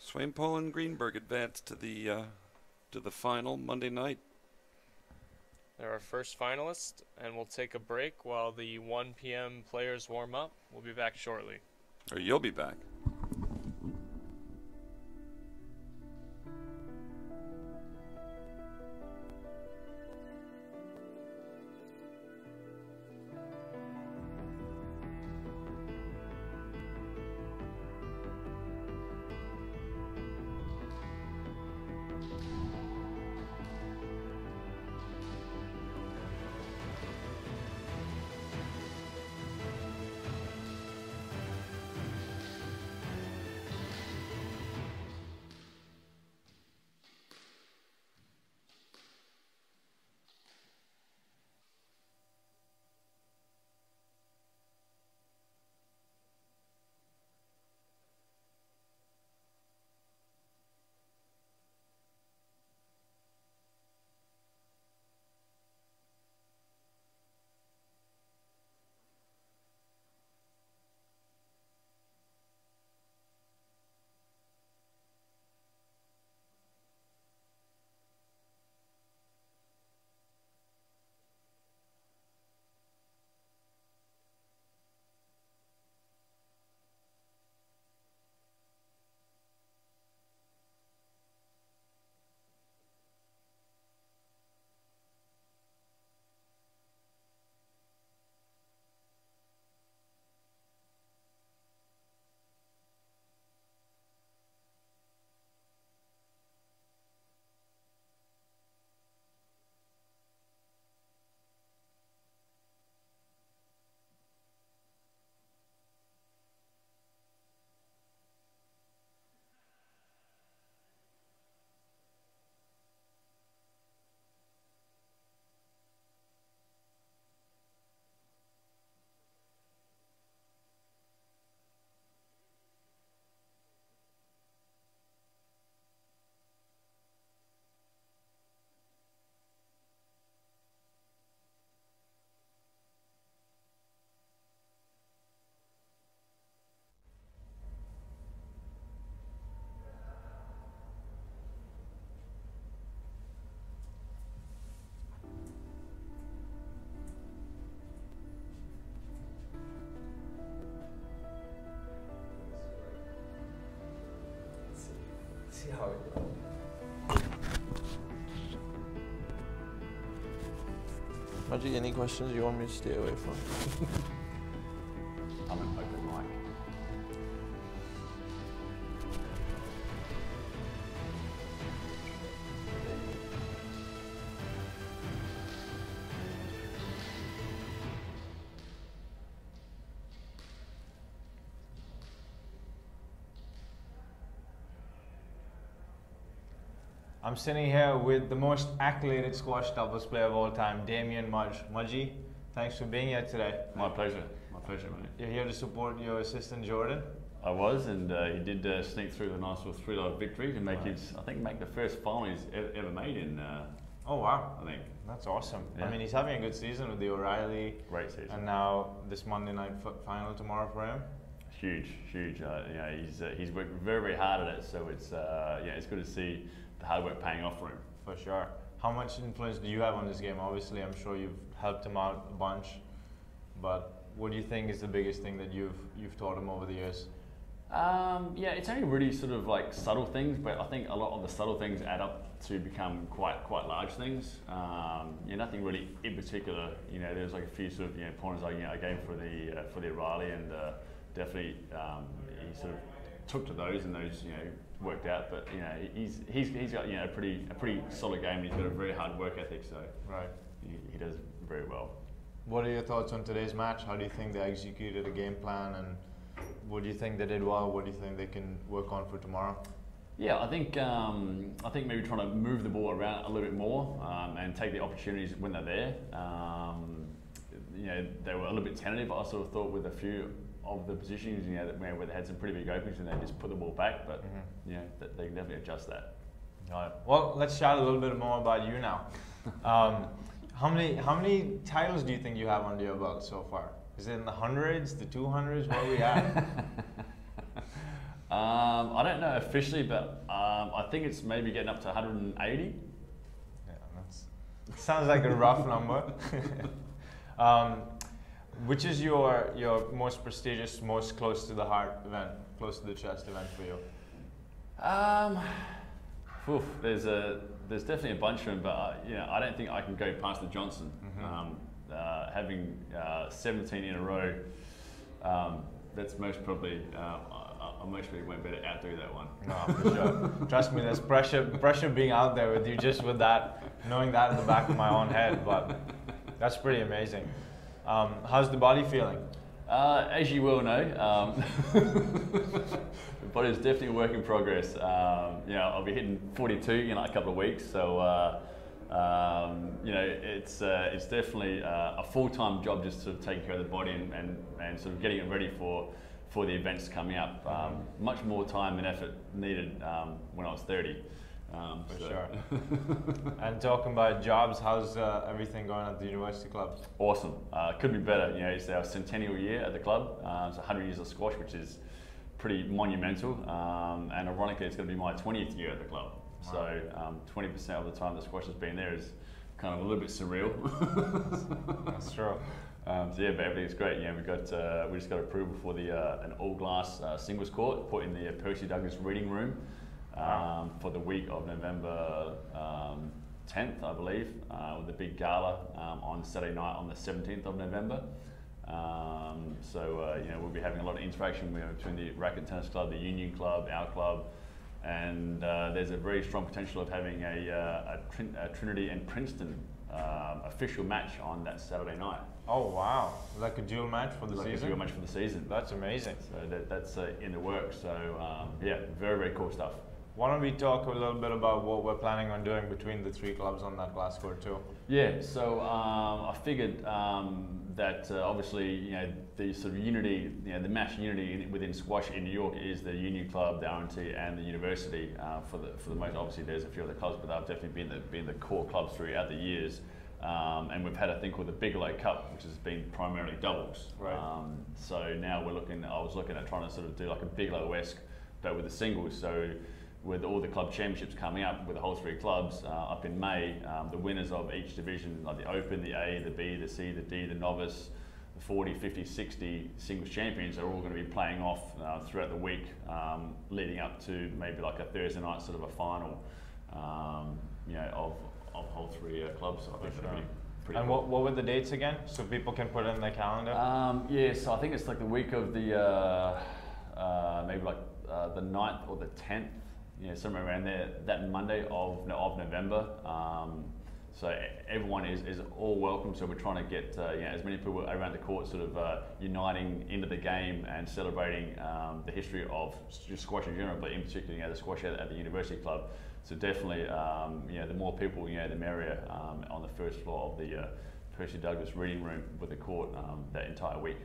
Swanepoel and Greenberg advanced to the final Monday night. They're our first finalist, and we'll take a break while the 1 p.m. players warm up. We'll be back shortly. Or you'll be back. See how it goes. Magic, any questions you want me to stay away from? I'm sitting here with the most accoladed squash doubles player of all time, Damien Mudge. Mudgy, thanks for being here today. My pleasure, mate. You're here to support your assistant Jordan? I was, and he did sneak through the nice little 3-love victory to make make the first final he's ever made in. Oh wow! I think that's awesome. Yeah. I mean, he's having a good season with the O'Reilly. Great season. And now this Monday night final tomorrow for him. Huge. He's worked very, very hard at it. So it's it's good to see the hard work paying off for him. For sure. How much influence do you have on this game? Obviously, I'm sure you've helped him out a bunch. But what do you think is the biggest thing that you've taught him over the years? It's only really sort of like subtle things, but I think a lot of the subtle things add up to become quite large things. Nothing really in particular. There's like a few sort of pointers I gave for the O'Reilly, and definitely he sort of took to those, and those worked out. But he's got a pretty solid game, and he's got a very hard work ethic. So right, he does very well. What are your thoughts on today's match? How do you think they executed a game plan, and what do you think they did well? What do you think they can work on for tomorrow? Yeah, I think maybe trying to move the ball around a little bit more and take the opportunities when they're there. They were a little bit tentative. I sort of thought with a few of the positions, where they had some pretty big openings and they just put the ball back. But they can definitely adjust that. All right. Well, let's chat a little bit more about you now. How many titles do you think you have under your belt so far? Is it in the hundreds, the 200s? Where are we at? I don't know officially, but I think it's maybe getting up to 180. Yeah, sounds like a rough number. Which is your most prestigious, most close to the heart event, close to the chest event for you? There's definitely a bunch of them, but I don't think I can go past the Judson. Having 17 in a row, that's most probably. I most probably won't be able to outdo that one. No, for sure. Trust me, there's pressure being out there with you just with that, knowing that in the back of my own head. But that's pretty amazing. How's the body feeling? As you well know, the body is definitely a work in progress. I'll be hitting 42 in like a couple of weeks, so it's definitely a full-time job just sort of taking care of the body and sort of getting it ready for the events coming up. Much more time and effort needed when I was 30. For sure. And talking about jobs, how's everything going at the University Club? Awesome. Could be better. It's our centennial year at the club. It's 100 years of squash, which is pretty monumental. And ironically, it's going to be my 20th year at the club. Wow. So 20% of the time the squash has been there is kind of a little bit surreal. That's true. But everything's great. We just got approval for an all-glass singles court put in the Percy Douglas reading room. For the week of November 10th, I believe, with the big gala on Saturday night on the 17th of November. We'll be having a lot of interaction between the Racquet Tennis Club, the Union Club, our club, and there's a very strong potential of having a Trinity and Princeton official match on that Saturday night. Oh wow! Like a dual match for the season? Like a dual match for the season. That's amazing. So that's in the works. So very, very cool stuff. Why don't we talk a little bit about what we're planning on doing between the three clubs on that glass court too? Yeah, so I figured that obviously the sort of unity, the match unity within squash in New York is the Union Club, the R&T, and the University. For the most, obviously there's a few other clubs, but they've definitely been the core clubs throughout the years. And we've had a thing called the Bigelow Cup, which has been primarily doubles. Right. So now I was looking at trying to sort of do like a Bigelow-esque, but with the singles. So with all the club championships coming up with the whole three clubs up in May, the winners of each division, like the Open, the A, the B, the C, the D, the Novice, the 40, 50, 60 singles champions are all going to be playing off throughout the week, leading up to maybe like a Thursday night sort of a final, of whole three clubs. So I think that'll be pretty and cool. what were the dates again, so people can put it in their calendar? So I think it's like the week of the maybe like the 9th or the 10th. Somewhere around there, that Monday of November. So everyone is all welcome. So we're trying to get as many people around the court sort of uniting into the game and celebrating the history of just squash in general, but in particular, the squash at the University Club. So definitely, the more people, the merrier on the first floor of the Percy Douglas reading room with the court that entire week.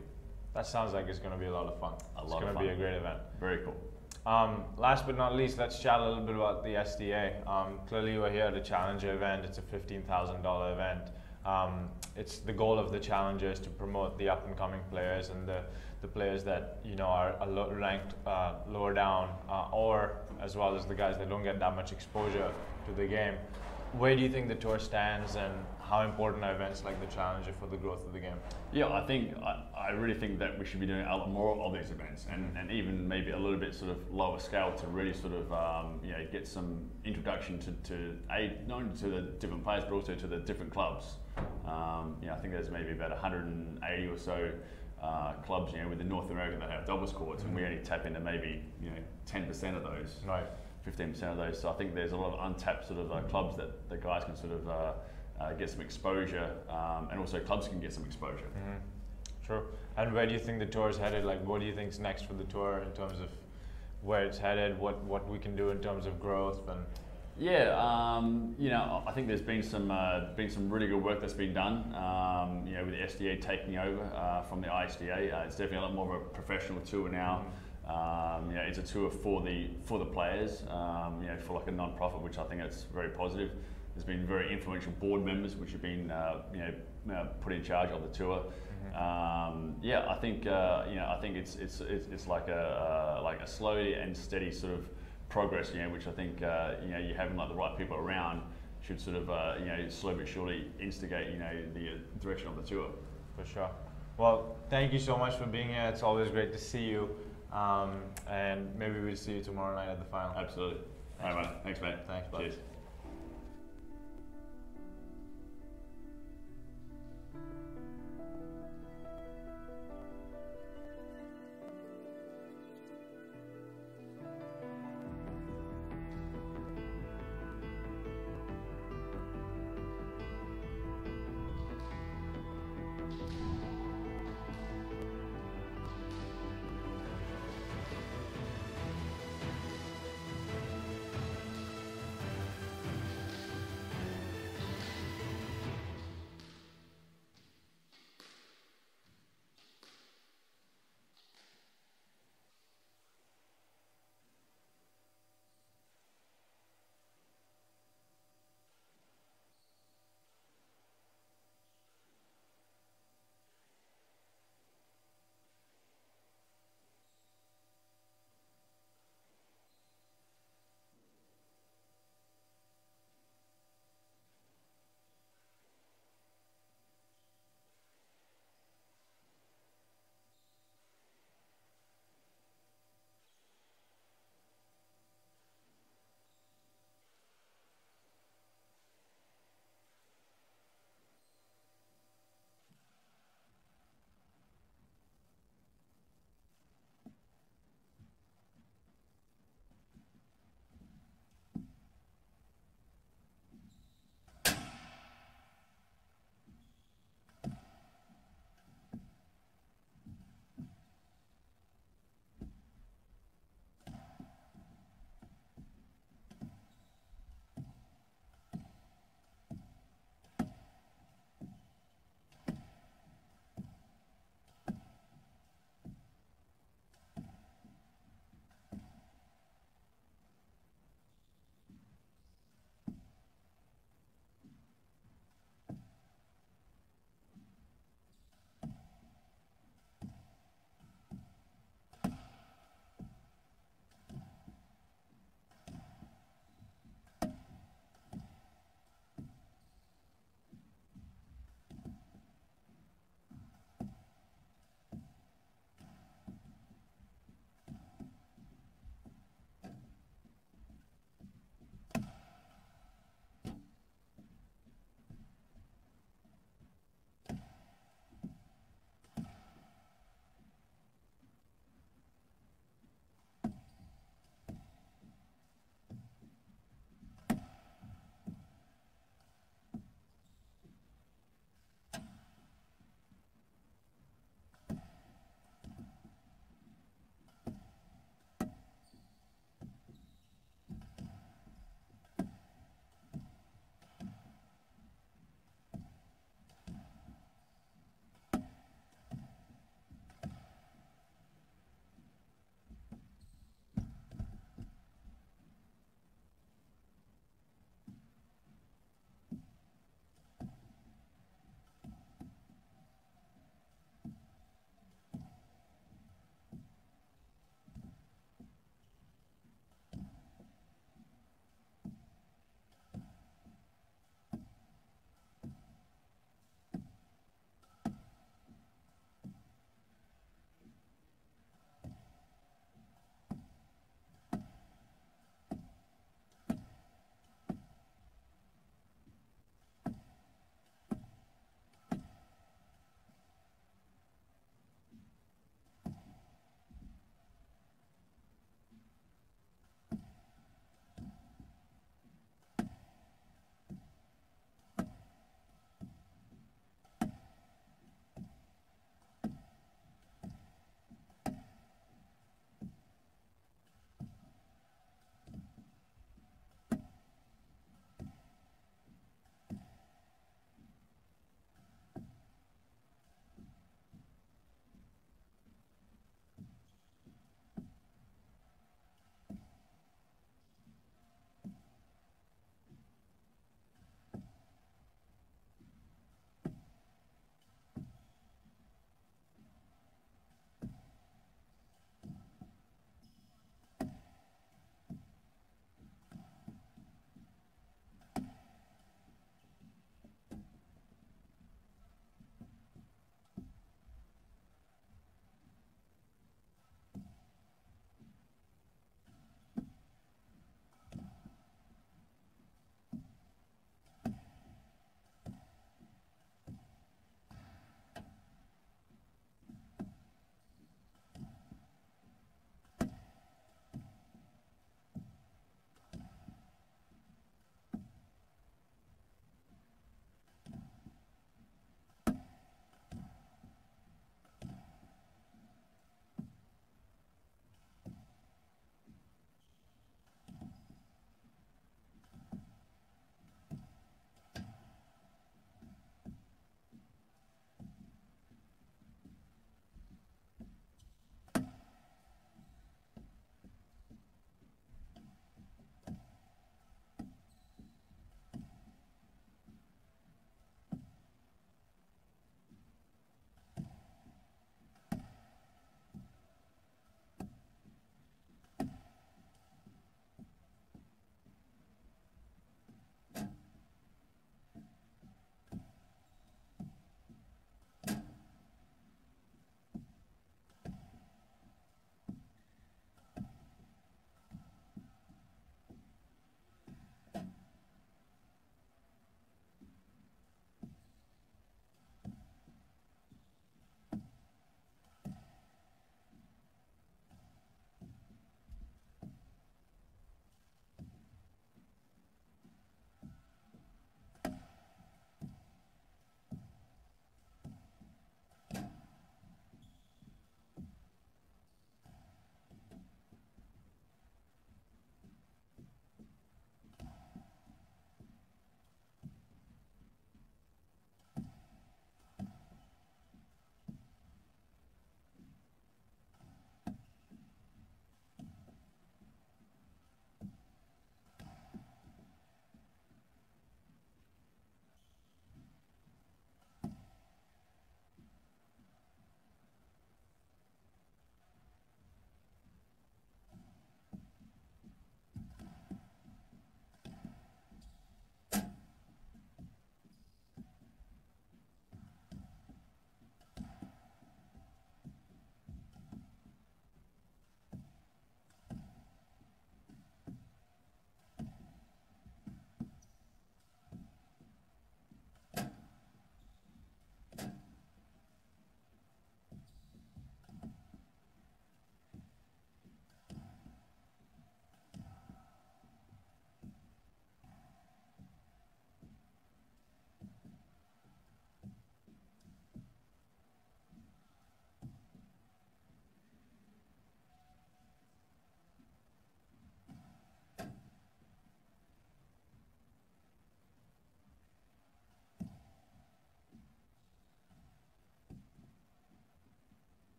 That sounds like it's going to be a lot of fun. It's going to be a great event. Very cool. Last but not least, let's chat a little bit about the SDA. Clearly, we're here at a Challenger event. It's a $15,000 event. It's the goal of the Challenger is to promote the up-and-coming players and the players that are ranked lower down, or as well as the guys that don't get that much exposure to the game. Where do you think the tour stands, and how important are events like the Challenger for the growth of the game? Yeah, I really think that we should be doing a lot more of these events, and even maybe a little bit sort of lower scale to really sort of get some introduction to not only to the different players but also to the different clubs. I think there's maybe about 180 or so clubs within North America that have doubles courts, and we only tap into maybe 10% of those. Right. 15% of those. So I think there's a lot of untapped sort of clubs that the guys can sort of get some exposure, and also clubs can get some exposure. True. And where do you think the tour is headed? Like, what do you think is next for the tour in terms of where it's headed? What we can do in terms of growth? And I think there's been some really good work that's been done. With the SDA taking over from the ISDA, it's definitely a lot more of a professional tour now. It's a tour for the players, for like a non-profit, which I think that's very positive. There's been very influential board members which have been put in charge of the tour. I think it's like a slowly and steady sort of progress, which I think you having like the right people around should sort of slowly but surely instigate the direction of the tour. For sure. Well, thank you so much for being here. It's always great to see you. And maybe we'll see you tomorrow night at the final. Absolutely. All right, mate. Thanks, mate. Thanks, bud. Cheers.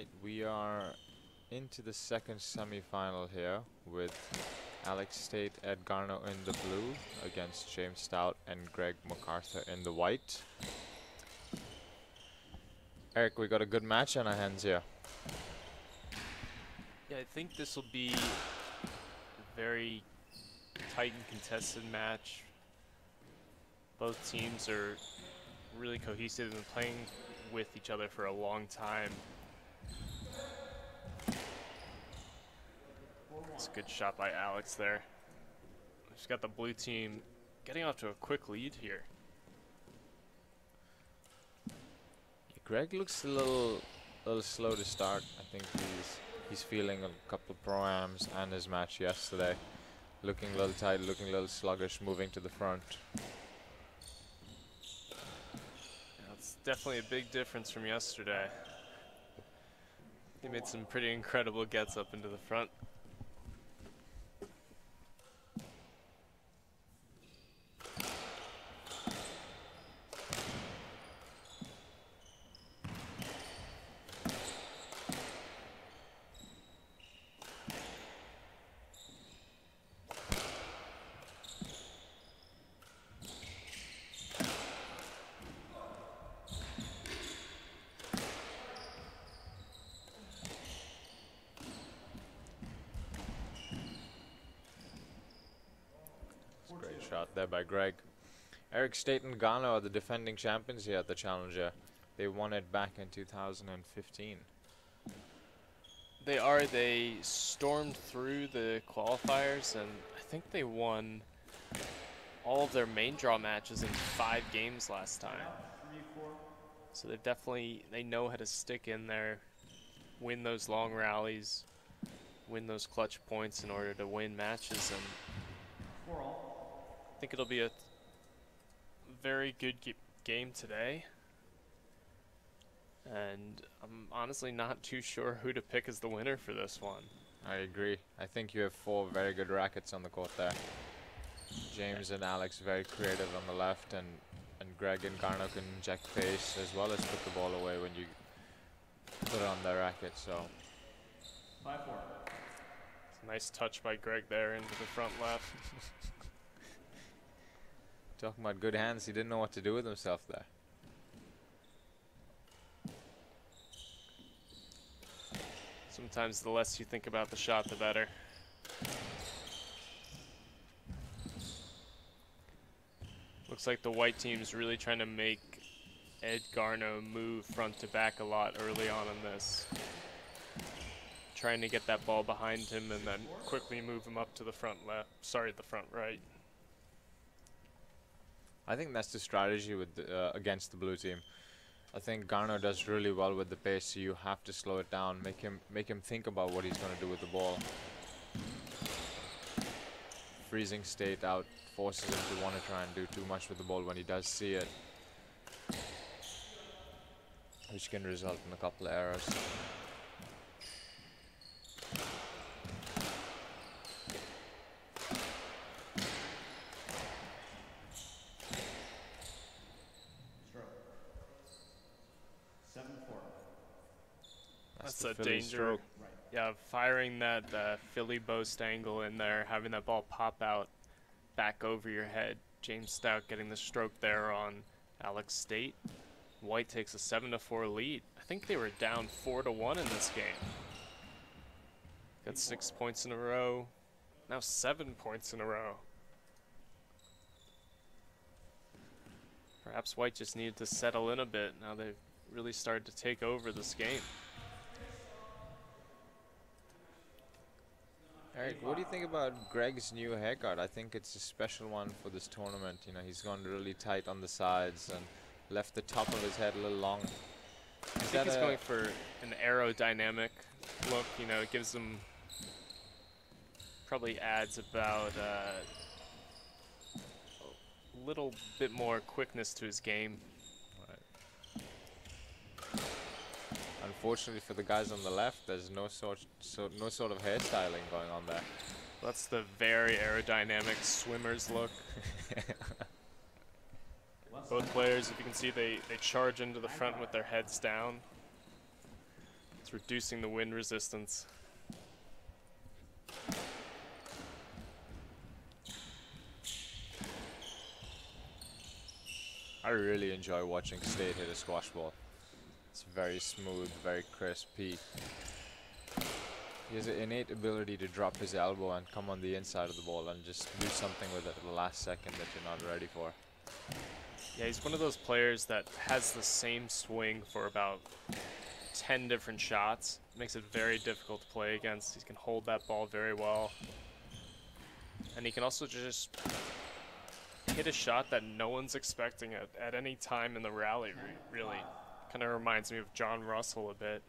Right, we are into the second semi-final here with Alex Stait, Ed Garno in the blue against James Stout and Greg McArthur in the white. Eric, we got a good match on our hands here. Yeah, I think this will be a very tight and contested match. Both teams are really cohesive and playing with each other for a long time. It's a good shot by Alex there. She's got the blue team getting off to a quick lead here. Greg looks a little slow to start. I think he's feeling a couple of pro-ams and his match yesterday. Looking a little tight, looking a little sluggish, moving to the front. That's definitely a big difference from yesterday. He made some pretty incredible gets up into the front. Great shot there by Greg. Eric, Stait and Garno are the defending champions here at the Challenger. They won it back in 2015. They are. They stormed through the qualifiers, and I think they won all of their main draw matches in 5 games last time. So they've definitely, they know how to stick in there, win those long rallies, win those clutch points in order to win matches, and I think it'll be a very good game today. And I'm honestly not too sure who to pick as the winner for this one. I agree. I think you have 4 very good rackets on the court there. James and Alex very creative on the left, and Greg and Garno can inject pace as well as put the ball away when you put it on their racket. So 5-4. It's a nice touch by Greg there into the front left. Talking about good hands, he didn't know what to do with himself there. Sometimes the less you think about the shot, the better. Looks like the white team's really trying to make Ed Garno move front to back a lot early on in this. Trying to get that ball behind him and then quickly move him up to the front left. Sorry, the front right. I think that's the strategy with the, against the blue team. I think Garno does really well with the pace, so you have to slow it down, make him think about what he's going to do with the ball. Freezing Stait out forces him to want to try and do too much with the ball when he does see it, which can result in a couple of errors. That's a danger. Yeah, firing that Philly boast angle in there, having that ball pop out back over your head. James Stout getting the stroke there on Alex Stait. White takes a 7-4 lead. I think they were down 4-1 in this game. Got 6 points in a row. Now 7 points in a row. Perhaps White just needed to settle in a bit. Now they've really started to take over this game. Eric, what do you think about Greg's new haircut? I think it's a special one for this tournament. You know, he's gone really tight on the sides and left the top of his head a little long. I think he's going for an aerodynamic look. You know, it gives him, probably adds about a little bit more quickness to his game. Unfortunately for the guys on the left, there's no sort of hairstyling going on there. That's the very aerodynamic swimmer's look. Both players, if you can see, they charge into the front with their heads down. It's reducing the wind resistance. I really enjoy watching Stait hit a squash ball. It's very smooth, very crispy. He has an innate ability to drop his elbow and come on the inside of the ball and just do something with it at the last second that you're not ready for. Yeah, he's one of those players that has the same swing for about 10 different shots. Makes it very difficult to play against. He can hold that ball very well. And he can also just hit a shot that no one's expecting at any time in the rally, really. Kind of reminds me of John Russell a bit.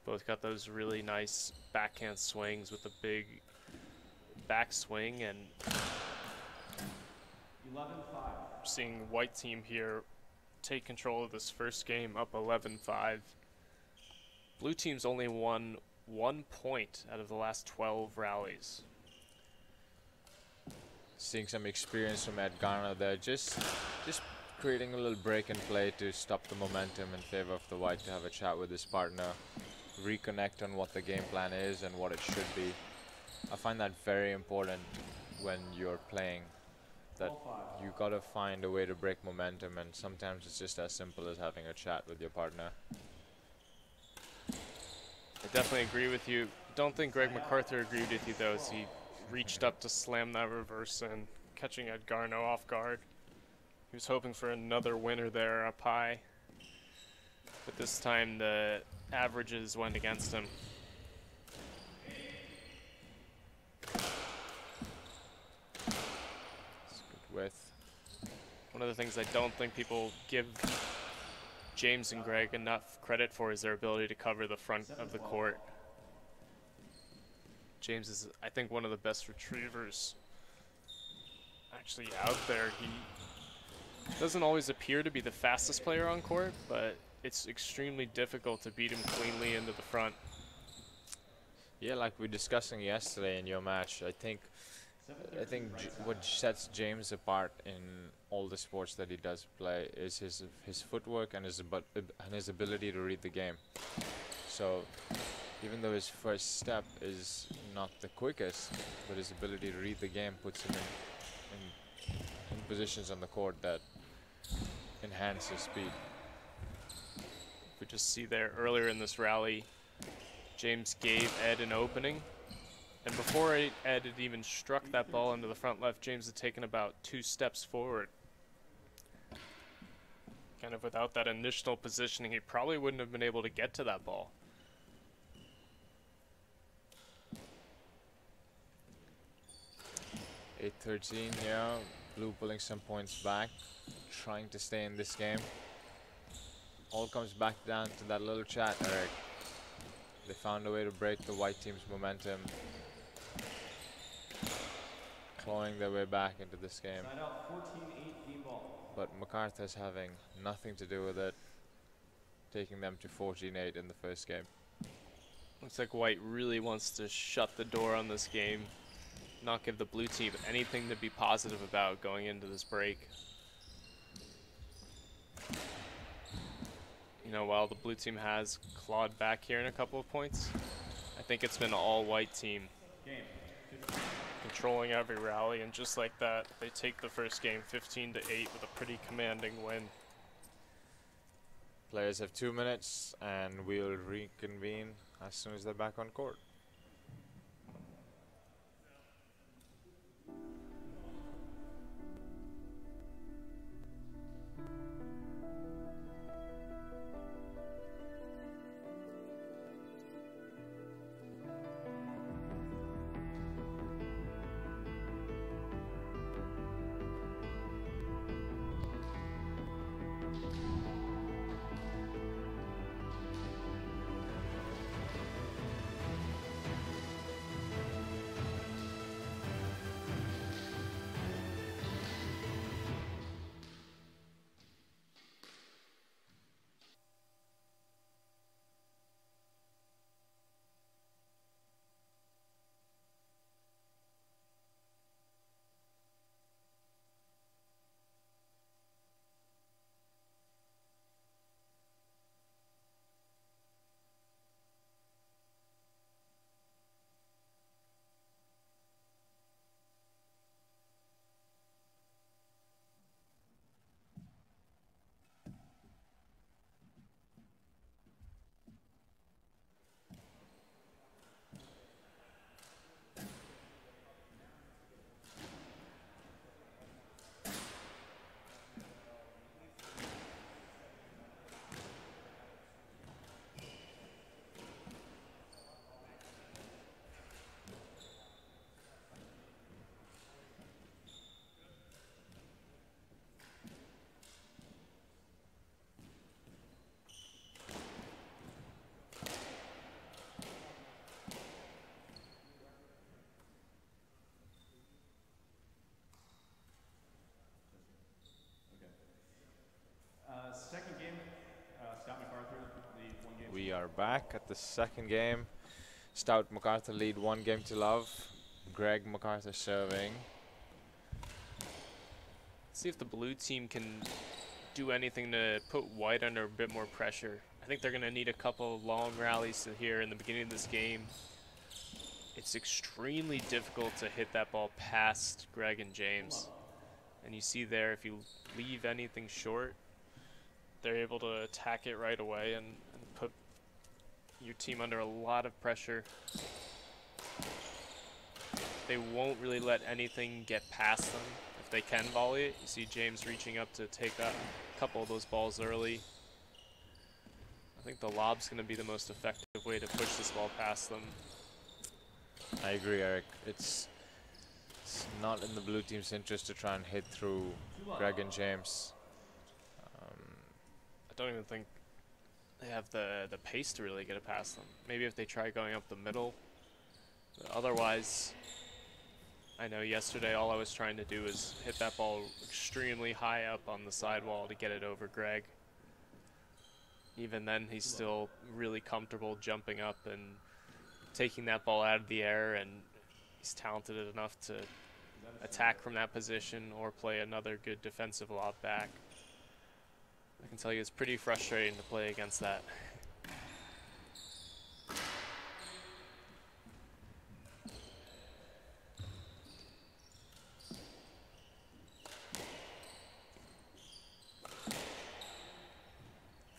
Both got those really nice backhand swings with the big backswing, and 11-5. seeing white team here take control of this first game up 11-5. Blue team's only won 1 point out of the last 12 rallies. Seeing some experience from Garno there, just creating a little break in play to stop the momentum in favor of the white, to have a chat with his partner, reconnect on what the game plan is and what it should be. I find that very important when you're playing, that you gotta find a way to break momentum, and sometimes it's just as simple as having a chat with your partner. I definitely agree with you. Don't think Greg McArthur agreed with you though, as he reached up to slam that reverse in, catching Garno off guard. He was hoping for another winner there up high, but this time the averages went against him. It's good width. One of the things I don't think people give James and Greg enough credit for is their ability to cover the front of the court. James is, I think, one of the best retrievers actually out there. He doesn't always appear to be the fastest player on court, but it's extremely difficult to beat him cleanly into the front. Yeah, like we were discussing yesterday in your match, I think what sets James apart in all the sports that he does play is his footwork and his ability to read the game. So even though his first step is not the quickest, but his ability to read the game puts him in positions on the court that enhance his speed. We just see there earlier in this rally, James gave Ed an opening, and before Ed had even struck that ball into the front left, James had taken about 2 steps forward. Kind of without that initial positioning, he probably wouldn't have been able to get to that ball. 8-13, yeah. Blue pulling some points back, trying to stay in this game. All comes back down to that little chat, Eric. They found a way to break the white team's momentum, clawing their way back into this game. But McArthur's having nothing to do with it, taking them to 14-8 in the first game. Looks like white really wants to shut the door on this game, not give the blue team anything to be positive about going into this break. You know, while the blue team has clawed back here in a couple of points, I think it's been all white team controlling every rally, and just like that, they take the first game 15-8 with a pretty commanding win. Players have 2 minutes, and we'll reconvene as soon as they're back on court. We are back at the second game. Stout McArthur lead 1-0. Greg McArthur serving. See if the blue team can do anything to put white under a bit more pressure. I think they're going to need a couple of long rallies here in the beginning of this game. It's extremely difficult to hit that ball past Greg and James. And you see there, if you leave anything short, they're able to attack it right away and put your team under a lot of pressure. They won't really let anything get past them if they can volley it. You see James reaching up to take a couple of those balls early. I think the lob's going to be the most effective way to push this ball past them. I agree, Eric. It's not in the blue team's interest to try and hit through Greg and James. I don't even think they have the pace to really get it past them. Maybe if they try going up the middle. But otherwise, I know yesterday all I was trying to do was hit that ball extremely high up on the sidewall to get it over Greg. Even then, he's still really comfortable jumping up and taking that ball out of the air, and he's talented enough to attack from that position or play another good defensive lob back. I can tell you it's pretty frustrating to play against that.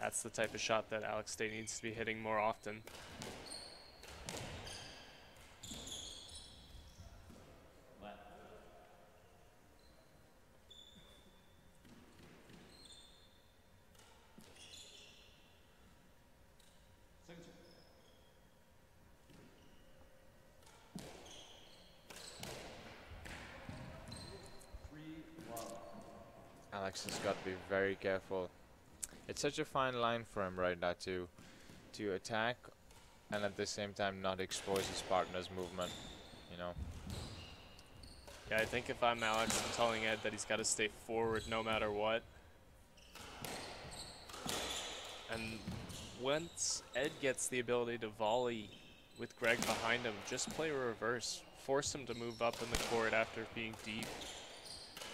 That's the type of shot that Alex Stait needs to be hitting more often. Alex has got to be very careful. It's such a fine line for him right now to attack and at the same time not expose his partner's movement, you know. Yeah, I think if I'm Alex, I'm telling Ed that he's got to stay forward no matter what. And once Ed gets the ability to volley with Greg behind him, just play reverse. Force him to move up in the court after being deep.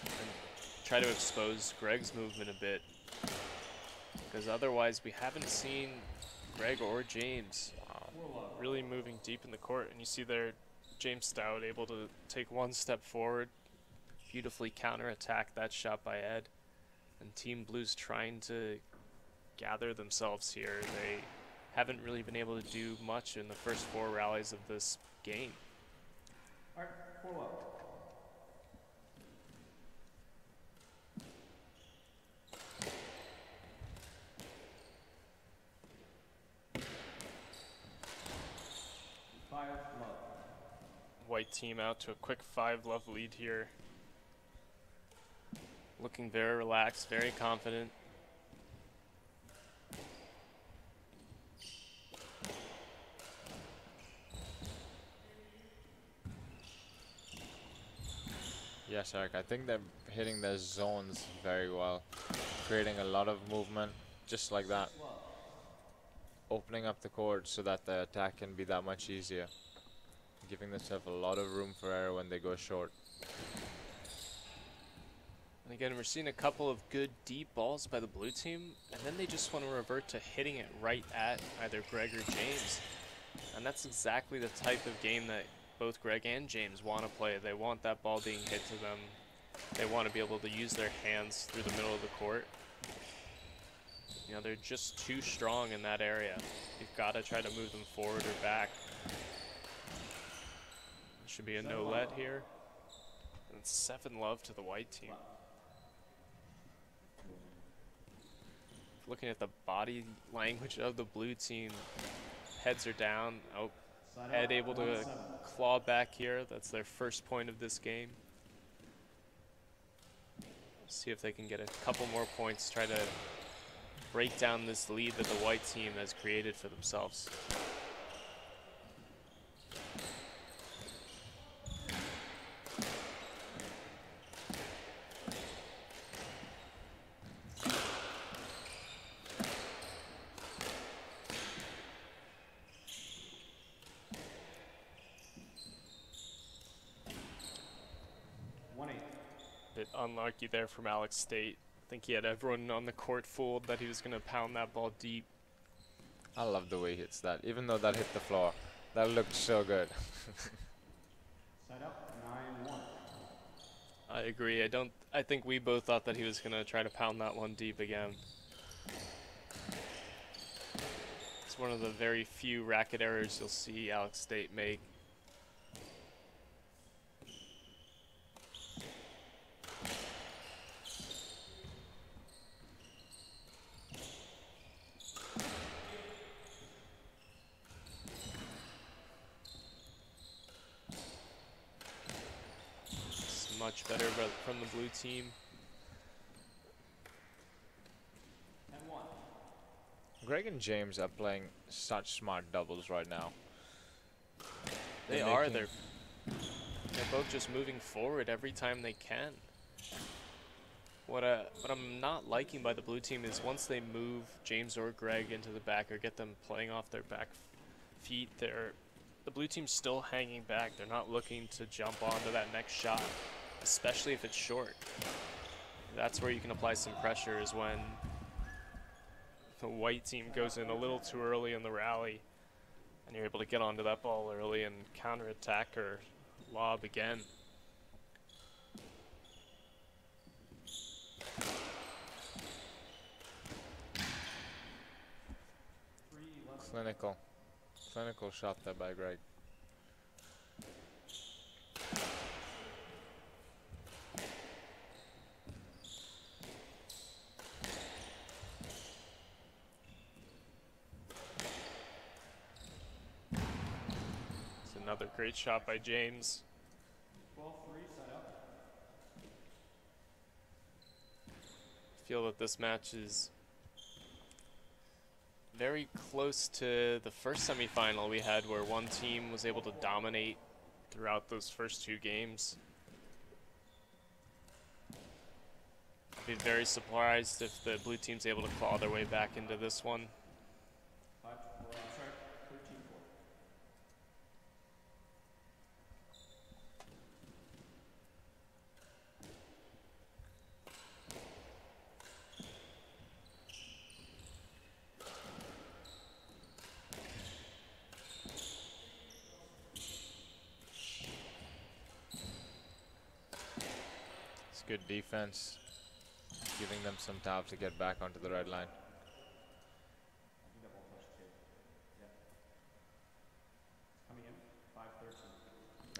And try to expose Greg's movement a bit. Because otherwise we haven't seen Greg or James really moving deep in the court. And you see there James Stout able to take one step forward, beautifully counterattack that shot by Ed. And Team Blue's trying to gather themselves here. They haven't really been able to do much in the first 4 rallies of this game. All right, 4-1. White team out to a quick 5-love lead here. Looking very relaxed, very confident. Yes, Eric, I think they're hitting their zones very well, creating a lot of movement, just like that. Opening up the court so that the attack can be that much easier. Giving themselves a lot of room for error when they go short. And again, we're seeing a couple of good deep balls by the blue team, and then they just want to revert to hitting it right at either Greg or James. And that's exactly the type of game that both Greg and James want to play. They want that ball being hit to them. They want to be able to use their hands through the middle of the court. You know, they're just too strong in that area. You've got to try to move them forward or back. Should be a no-let here. And 7-love to the white team. Looking at the body language of the blue team, heads are down. Oh, Ed able to claw back here. That's their first point of this game. See if they can get a couple more points, try to break down this lead that the white team has created for themselves. unlucky there from Alex Stait. I think he had everyone on the court fooled that he was going to pound that ball deep. I love the way he hits that. Even though that hit the floor, that looked so good. Side up, 9-1. I agree. I think we both thought that he was going to try to pound that one deep again. It's one of the very few racket errors you'll see Alex Stait make. Much better from the blue team. 10-1. Greg and James are playing such smart doubles right now. They They're are. making- They're both just moving forward every time they can. What I'm not liking by the blue team is once they move James or Greg into the back or get them playing off their back feet, the blue team's still hanging back. They're not looking to jump onto that next shot, especially if it's short. That's where you can apply some pressure, is when the white team goes in a little too early in the rally and you're able to get onto that ball early and counterattack or lob again. Clinical shot there by Greg. It's another great shot by James. 12-3, side up. I feel that this match is very close to the first semifinal we had, where one team was able to dominate throughout those first two games. I'd be very surprised if the blue team's able to claw their way back into this one. 13-4. It's good defense, giving them some time to get back onto the red line. Coming in,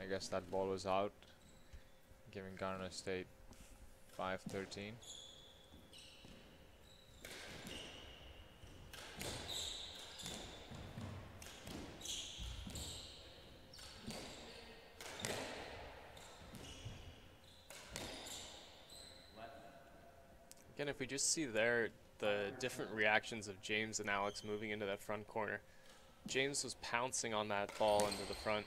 5-13. I guess that ball was out, giving Garno State 5-13. Again, if we just see there the different reactions of James and Alex moving into that front corner. James was pouncing on that ball into the front,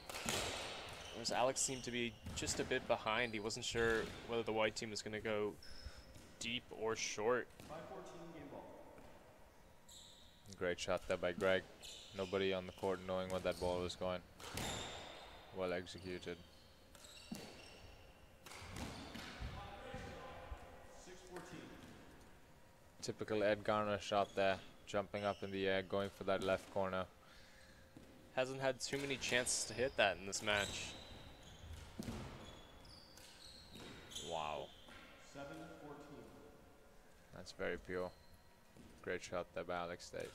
whereas Alex seemed to be just a bit behind. He wasn't sure whether the white team was going to go deep or short. 5-14 game ball. Great shot there by Greg. Nobody on the court knowing where that ball was going. Well executed. 6-14. Typical Ed Garner shot there, jumping up in the air, going for that left corner. Hasn't had too many chances to hit that in this match. Wow, 7-14. that's very pure. Great shot there by Alex Stait.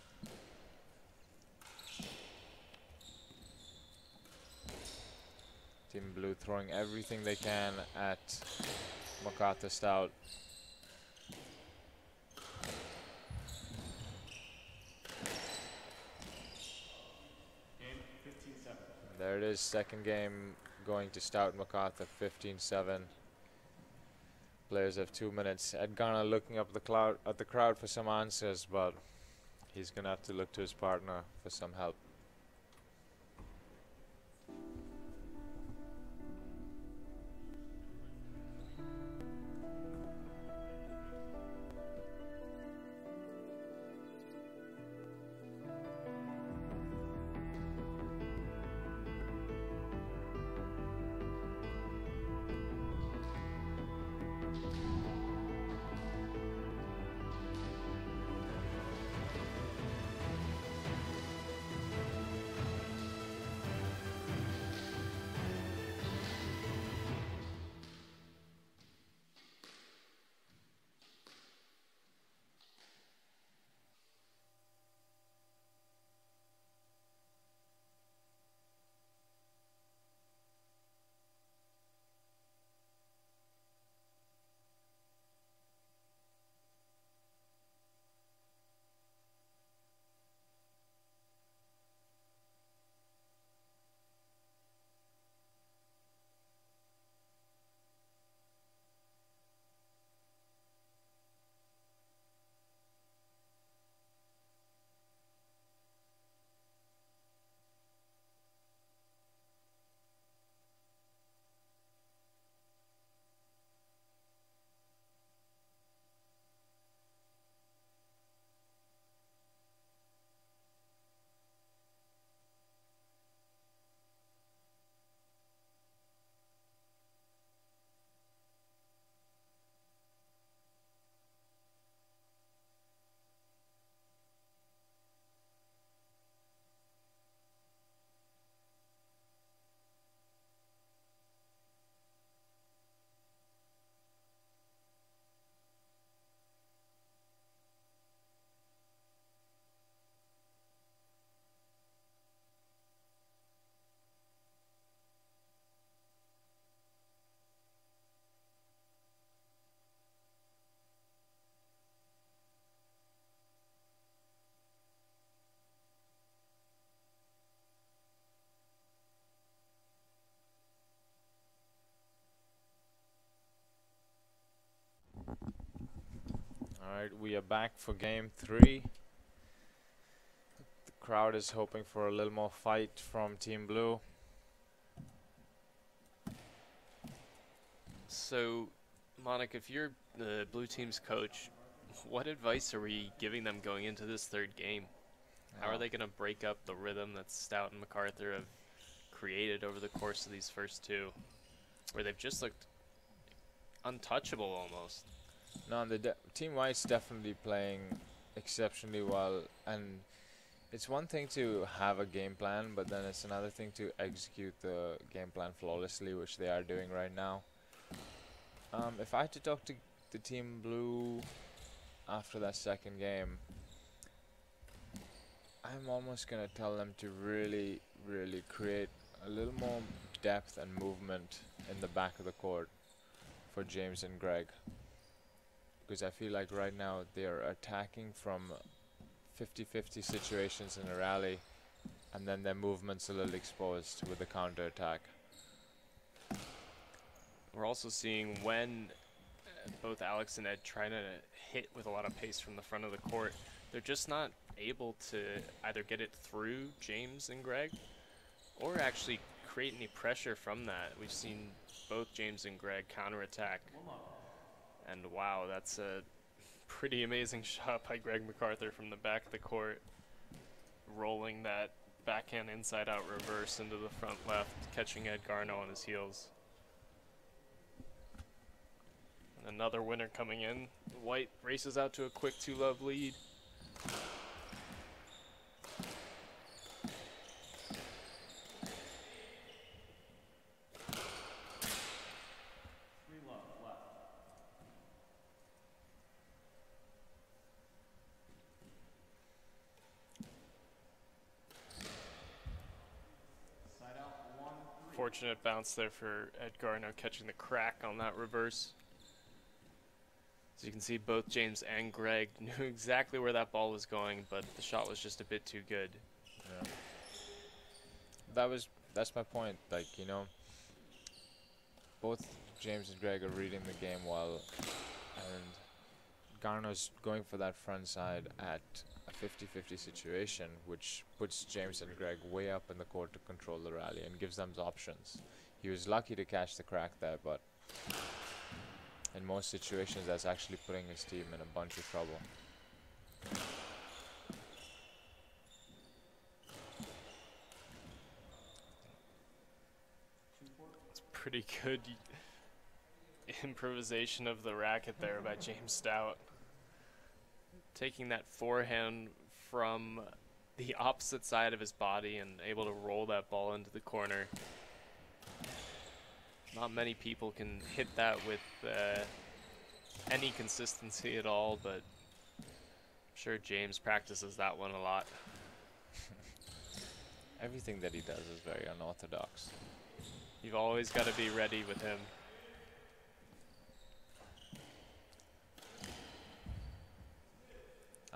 Team Blue throwing everything they can at McArthur Stout. Game 15-7. There it is, second game going to Stout McArthur, 15-7. Players have 2 minutes. Ed Garner looking up at the crowd for some answers, but he's gonna have to look to his partner for some help. Alright, we are back for game 3. The crowd is hoping for a little more fight from Team Blue. So, Monica, if you're the blue team's coach, what advice are we giving them going into this third game? How are they going to break up the rhythm that Stout and McArthur have created over the course of these first two, where they've just looked untouchable almost? No, Team White's definitely playing exceptionally well, and it's one thing to have a game plan, but then it's another thing to execute the game plan flawlessly, which they are doing right now. If I had to talk to the Team Blue after that second game, I'm almost going to tell them to really, really create a little more depth and movement in the back of the court for James and Greg. Because I feel like right now they are attacking from 50-50 situations in a rally, and then their movement's a little exposed with the counter attack. We're also seeing when both Alex and Ed try to hit with a lot of pace from the front of the court, they're just not able to either get it through James and Greg or actually create any pressure from that. We've seen both James and Greg counterattack. And wow, that's a pretty amazing shot by Greg McArthur from the back of the court, rolling that backhand inside-out reverse into the front left, catching Ed Garno on his heels. And another winner coming in. White races out to a quick 2-love lead. Fortunate bounce there for Ed Garno, catching the crack on that reverse. As you can see, both James and Greg knew exactly where that ball was going, but the shot was just a bit too good. Yeah. That's my point. Like, you know, both James and Greg are reading the game well, and Garno's going for that front side at a 50-50 situation, which puts James and Greg way up in the court to control the rally and gives them options. He was lucky to catch the crack there, but in most situations that's actually putting his team in a bunch of trouble. It's pretty good improvisation of the racket there by James Stout. Taking that forehand from the opposite side of his body and able to roll that ball into the corner. Not many people can hit that with any consistency at all, but I'm sure James practices that one a lot. Everything that he does is very unorthodox. You've always got to be ready with him.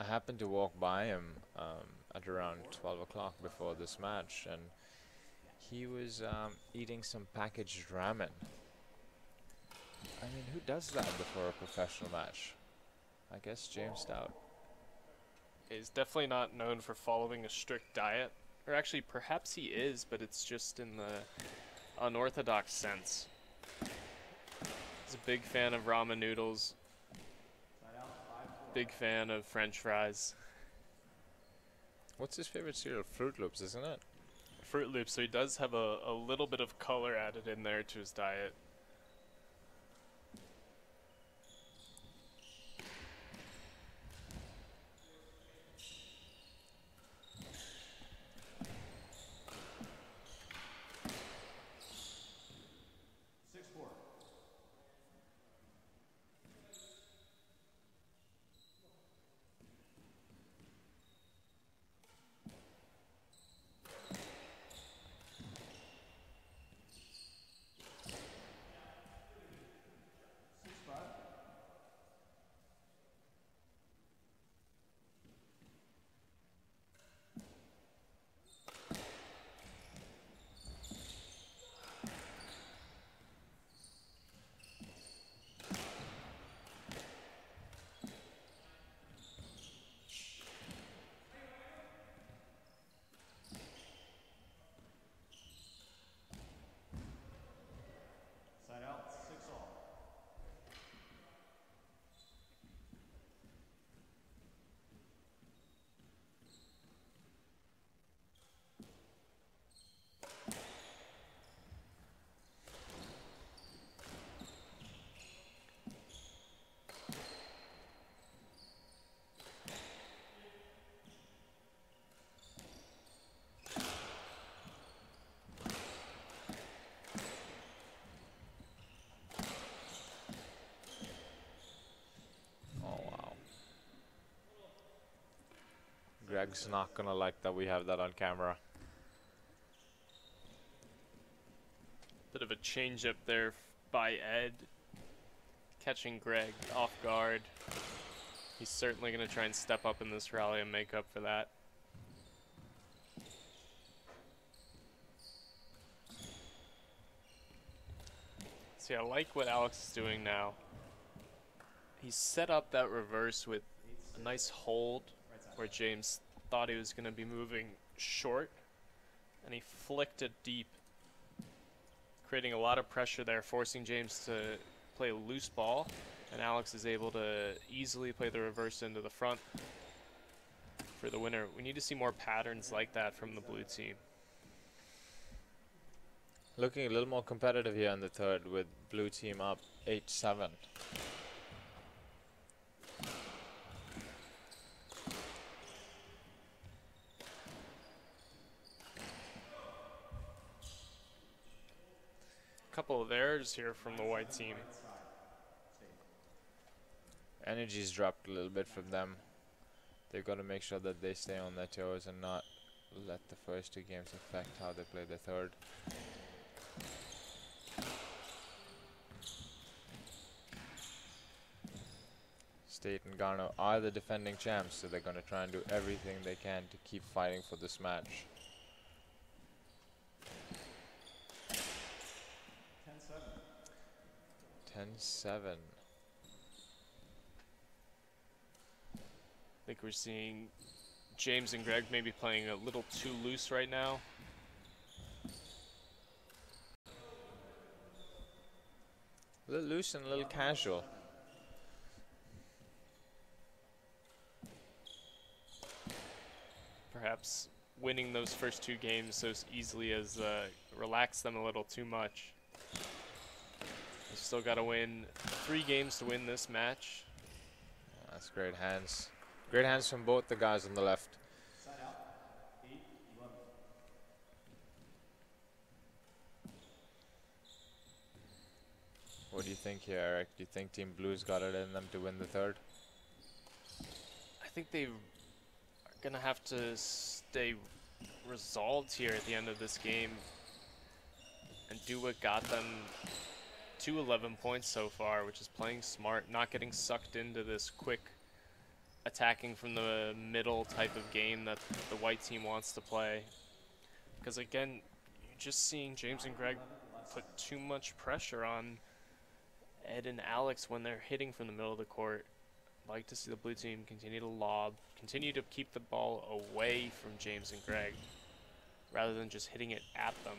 I happened to walk by him at around 12 o'clock before this match, and he was eating some packaged ramen. I mean, who does that before a professional match? I guess James Stout. He's definitely not known for following a strict diet. Or actually, perhaps he is, but it's just in the unorthodox sense. He's a big fan of ramen noodles. Big fan of French fries. What's his favorite cereal? Fruit Loops, isn't it? Fruit Loops, so he does have a little bit of color added in there to his diet. Greg's not gonna like that we have that on camera. Bit of a change up there by Ed, catching Greg off guard. He's certainly going to try and step up in this rally and make up for that. See, I like what Alex is doing now. He's set up that reverse with a nice hold where James thought he was going to be moving short, and he flicked it deep, creating a lot of pressure there, forcing James to play a loose ball, and Alex is able to easily play the reverse into the front for the winner. We need to see more patterns like that from the blue team. Looking a little more competitive here in the third with blue team up 8-7. Couple of errors here from the white team. Energy's dropped a little bit from them. They've got to make sure that they stay on their toes and not let the first two games affect how they play the third. Stait and Garno are the defending champs, so they're going to try and do everything they can to keep fighting for this match. 10-7. I think we're seeing James and Greg maybe playing a little too loose right now. A little loose and a little casual. Perhaps winning those first two games so easily as relaxed them a little too much. They still got to win 3 games to win this match. That's great hands. Great hands from both the guys on the left. Side out. 8-11. What do you think here, Eric? Do you think Team Blue's got it in them to win the third? I think they are going to have to stay resolved here at the end of this game and do what got them to 11 points so far, which is playing smart, not getting sucked into this quick attacking from the middle type of game that the white team wants to play. Because again, you're just seeing James and Greg put too much pressure on Ed and Alex when they're hitting from the middle of the court. I'd like to see the blue team continue to lob, continue to keep the ball away from James and Greg, rather than just hitting it at them.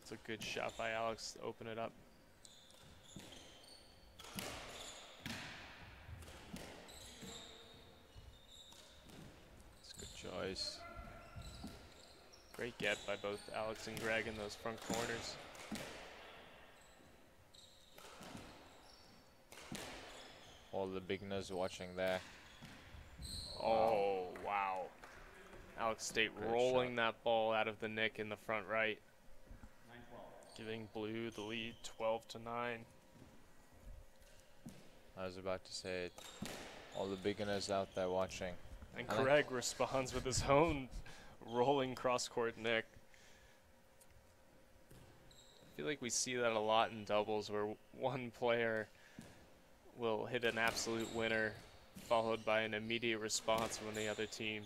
It's a good shot by Alex to open it up. It's a good choice. Great get by both Alex and Greg in those front corners. All the beginners watching there. Oh, wow. Alex Stait Great rolling shot. that ball out of the nick in the front right, 9-12. giving blue the lead 12-9. I was about to say it. All the beginners out there watching. And I like- Greg responds with his own rolling cross-court nick. I feel like we see that a lot in doubles where one player will hit an absolute winner followed by an immediate response from the other team.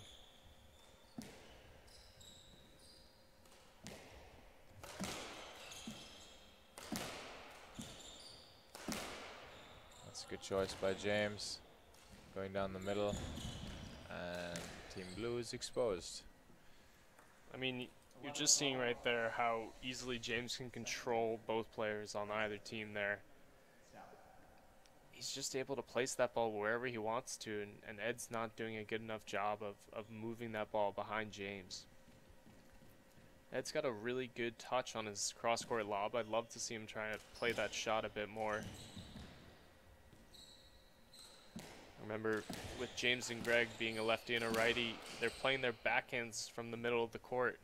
That's a good choice by James. Going down the middle. And Team Blue is exposed. I mean, you're just seeing right there how easily James can control both players on either team there. He's just able to place that ball wherever he wants to, and Ed's not doing a good enough job of moving that ball behind James. Ed's got a really good touch on his cross-court lob. I'd love to see him try to play that shot a bit more. Remember, with James and Greg being a lefty and a righty, they're playing their backhands from the middle of the court.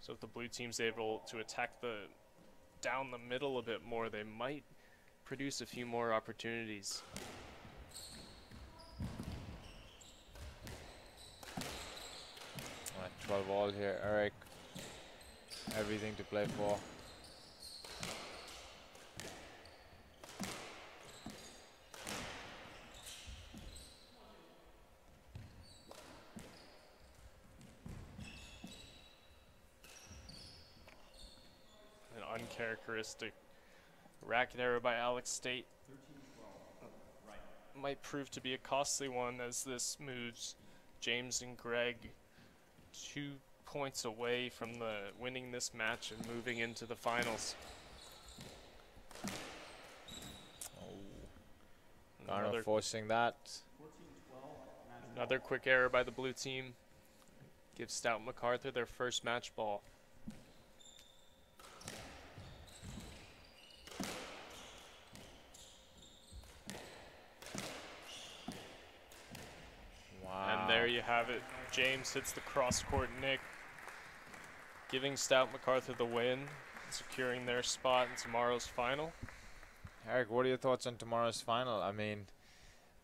So if the blue team's able to attack down the middle a bit more, they might produce a few more opportunities. 9-12 all here. Eric, everything to play for. An uncharacteristic racket error by Alex Stait might prove to be a costly one, as this moves James and Greg 2 points away from winning this match and moving into the finals. Garno forcing that. Another quick error by the blue team gives Stout and McArthur their first match ball. And there you have it. James hits the cross-court nick, giving Stout and McArthur the win, securing their spot in tomorrow's final. Eric, what are your thoughts on tomorrow's final? I mean,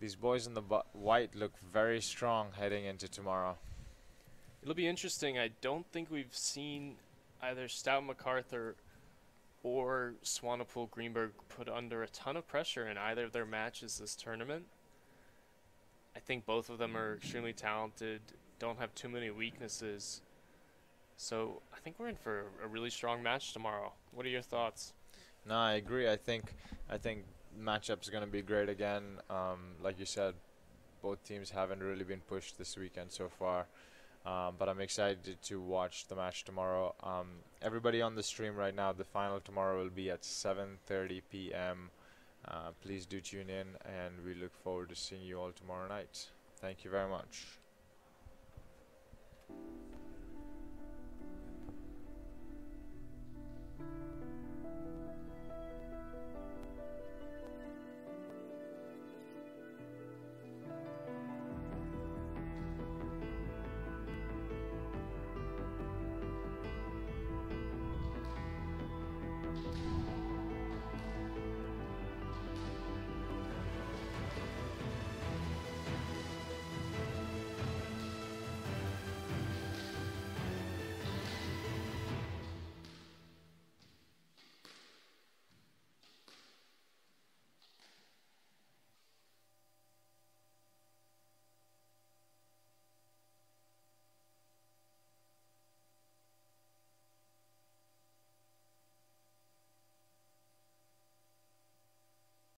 these boys in the white look very strong heading into tomorrow. It'll be interesting. I don't think we've seen either Stout McArthur or Swanepoel Greenberg put under a ton of pressure in either of their matches this tournament. I think both of them are extremely talented, don't have too many weaknesses. So I think we're in for a really strong match tomorrow. What are your thoughts? No, I agree. I think matchup's going to be great again. Like you said, both teams haven't really been pushed this weekend so far. But I'm excited to watch the match tomorrow. Everybody on the stream right now, the final tomorrow will be at 7:30 p.m. Please do tune in, and we look forward to seeing you all tomorrow night. Thank you very much.